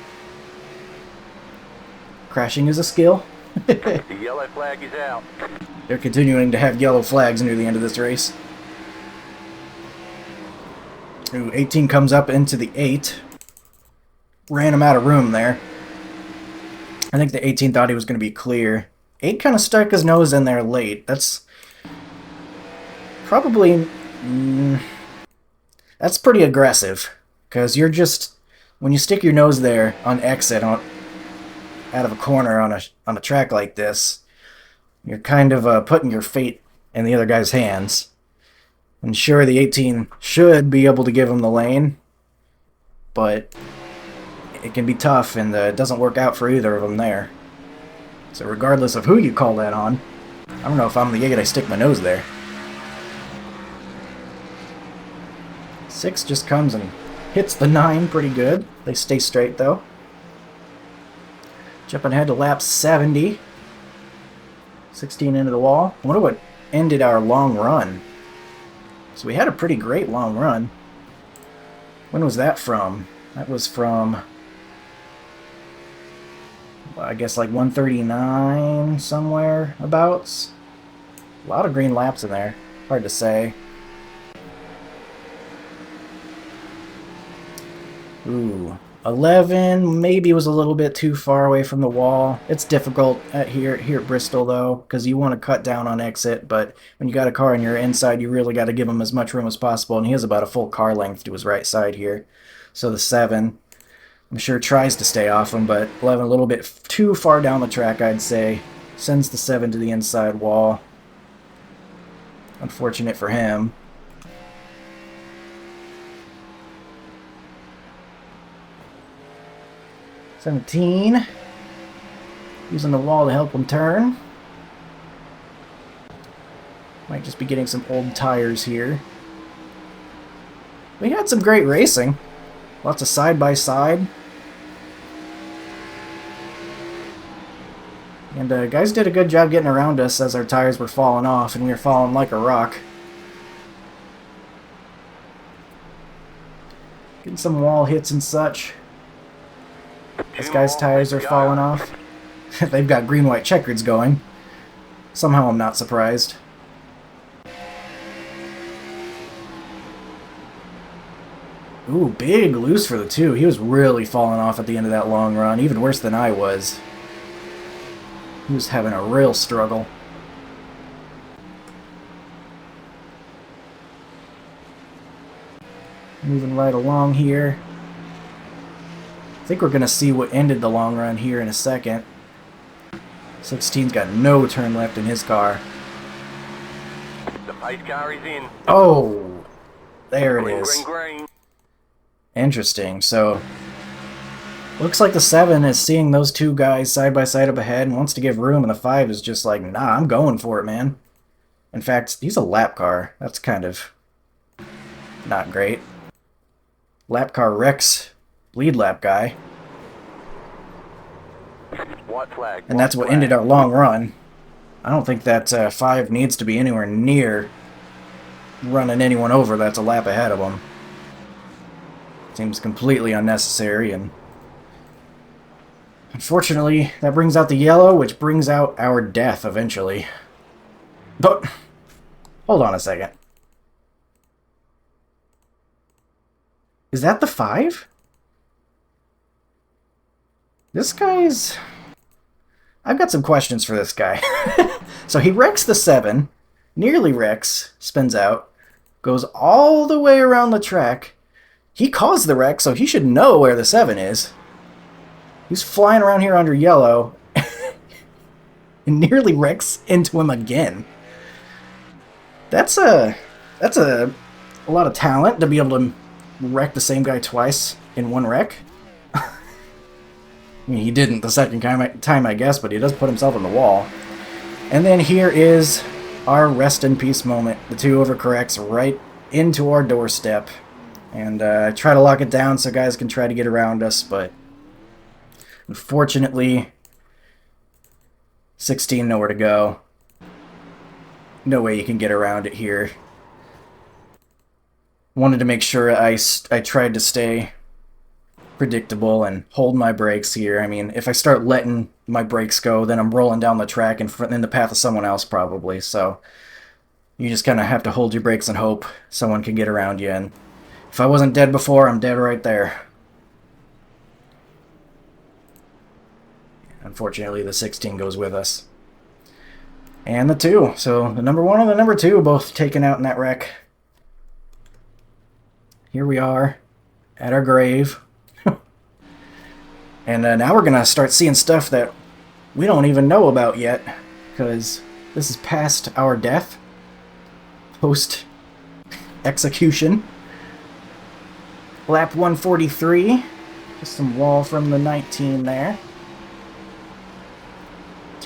Crashing is a skill. The yellow flag is out. They're continuing to have yellow flags near the end of this race. Ooh, 18 comes up into the 8. Ran him out of room there. I think the 18 thought he was going to be clear. 8 kind of stuck his nose in there late. That's probably... that's pretty aggressive. Because you're just... when you stick your nose there on exit out of a corner on a track like this, you're kind of putting your fate in the other guy's hands. And sure, the 18 should be able to give him the lane, but it can be tough, and it doesn't work out for either of them there. So regardless of who you call that on, I don't know if I'm the idiot I stick my nose there. 6 just comes and hits the 9 pretty good. They stay straight though. Jumping ahead to lap 70. 16 into the wall. I wonder what ended our long run. So we had a pretty great long run. When was that from? That was from, I guess, like 139 somewhere abouts. A lot of green laps in there. Hard to say. Ooh, 11 maybe was a little bit too far away from the wall. It's difficult here at Bristol though, because you want to cut down on exit, but when you got a car and you're inside, you really got to give him as much room as possible, and he has about a full car length to his right side here. So the 7, I'm sure, tries to stay off him, but 11 a little bit too far down the track, I'd say. Sends the 7 to the inside wall. Unfortunate for him. "17, using the wall to help him turn. Might just be getting some old tires here. We had some great racing. Lots of side-by-side. And guys did a good job getting around us as our tires were falling off, and we were falling like a rock. Getting some wall hits and such. This guy's tires are falling off. They've got green-white checkers going. Somehow I'm not surprised. Ooh, big loose for the 2. He was really falling off at the end of that long run, even worse than I was. He was having a real struggle. Moving right along here. I think we're going to see what ended the long run here in a second. 16's got no turn left in his car. The pace car is in. Oh, there it Green, is. green, green. Interesting. So, looks like the 7 is seeing those 2 guys side by side up ahead and wants to give room, and the 5 is just like, nah, I'm going for it, man. In fact, he's a lap car. That's kind of not great. Lap car wrecks lead lap guy. White flag. And that's what ended our long run. I don't think that 5 needs to be anywhere near running anyone over that's a lap ahead of him. Seems completely unnecessary, and unfortunately that brings out the yellow, which brings out our death eventually. But hold on a second. Is that the 5? This guy's... I've got some questions for this guy. So he wrecks the 7, nearly wrecks, spins out, goes all the way around the track. He caused the wreck, so he should know where the 7 is. He's flying around here under yellow and nearly wrecks into him again. That's a lot of talent to be able to wreck the same guy twice in one wreck. I mean, he didn't the second time, I guess, but he does put himself on the wall. And then here is our rest in peace moment. The 2 overcorrects right into our doorstep. And try to lock it down so guys can try to get around us, but unfortunately, 16 nowhere to go. No way you can get around it here. Wanted to make sure I tried to stay predictable and hold my brakes here. I mean, if I start letting my brakes go, then I'm rolling down the track in the path of someone else probably. So you just kind of have to hold your brakes and hope someone can get around you. And if I wasn't dead before, I'm dead right there. Unfortunately, the 16 goes with us. And the 2. So the number 1 and the number 2 both taken out in that wreck. Here we are at our grave. And now we're going to start seeing stuff that we don't even know about yet, because this is past our death, post-execution. Lap 143, just some wall from the 19 there.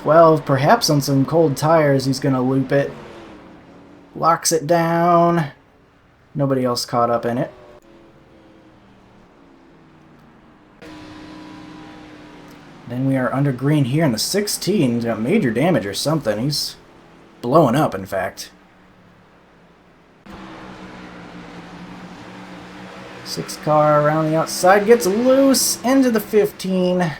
12, perhaps on some cold tires, he's going to loop it. Locks it down. Nobody else caught up in it. Then we are under green here in the 16. He's got major damage or something. He's blowing up, in fact. 6 car around the outside gets loose into the 15.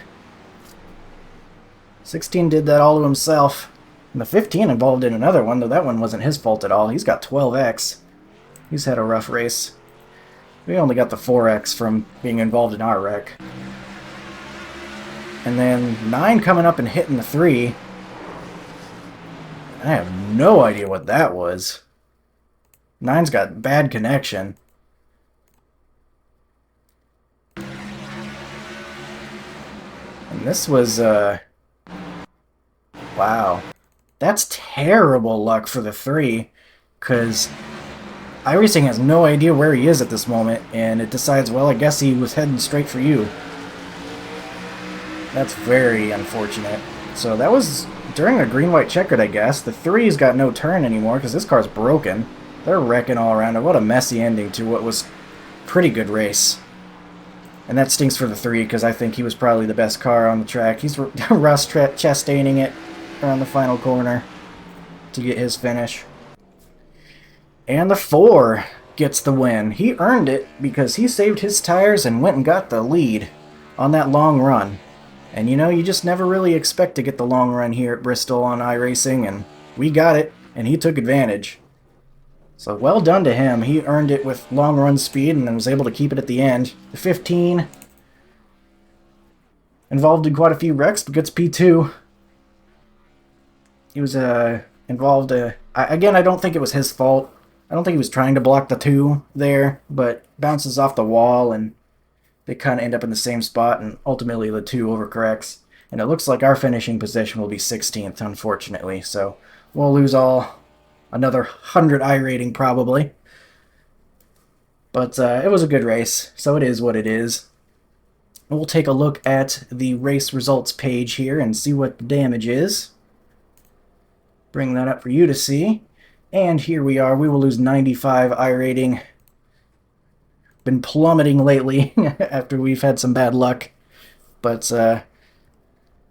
16 did that all to himself. And the 15 involved in another one, though that one wasn't his fault at all. He's got 12x. He's had a rough race. We only got the 4x from being involved in our wreck. And then 9 coming up and hitting the 3. I have no idea what that was. 9's got bad connection. And this was, wow. That's terrible luck for the 3, because iRacing has no idea where he is at this moment, and it decides, well, I guess he was heading straight for you. That's very unfortunate. So that was during a green-white checkered, I guess. The 3's got no turn anymore because this car's broken. They're wrecking all around it. What a messy ending to what was a pretty good race. And that stinks for the 3 because I think he was probably the best car on the track. He's Russ Chastaning it around the final corner to get his finish. And the 4 gets the win. He earned it because he saved his tires and went and got the lead on that long run. And you know, you just never really expect to get the long run here at Bristol on iRacing, and we got it, and he took advantage. So well done to him. He earned it with long run speed and then was able to keep it at the end. The 15 involved in quite a few wrecks, but gets P2. He was involved. Again, I don't think it was his fault. I don't think he was trying to block the 2 there, but bounces off the wall and they kind of end up in the same spot, and ultimately the 2 overcorrects. And it looks like our finishing position will be 16th, unfortunately. So we'll lose another 100 I rating probably. But it was a good race, so it is what it is. We'll take a look at the race results page here and see what the damage is. Bring that up for you to see. And here we are. We will lose 95 I rating. Been plummeting lately after we've had some bad luck, but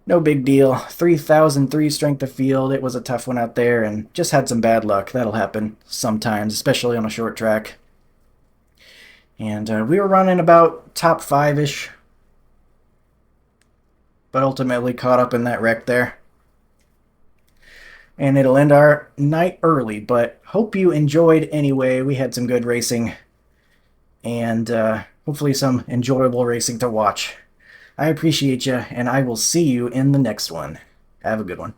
no big deal. 3003 strength of field. It was a tough one out there and just had some bad luck. That'll happen sometimes, especially on a short track. And we were running about top 5-ish, but ultimately caught up in that wreck there. And it'll end our night early, but hope you enjoyed anyway. We had some good racing. And hopefully some enjoyable racing to watch. I appreciate you, and I will see you in the next one. Have a good one.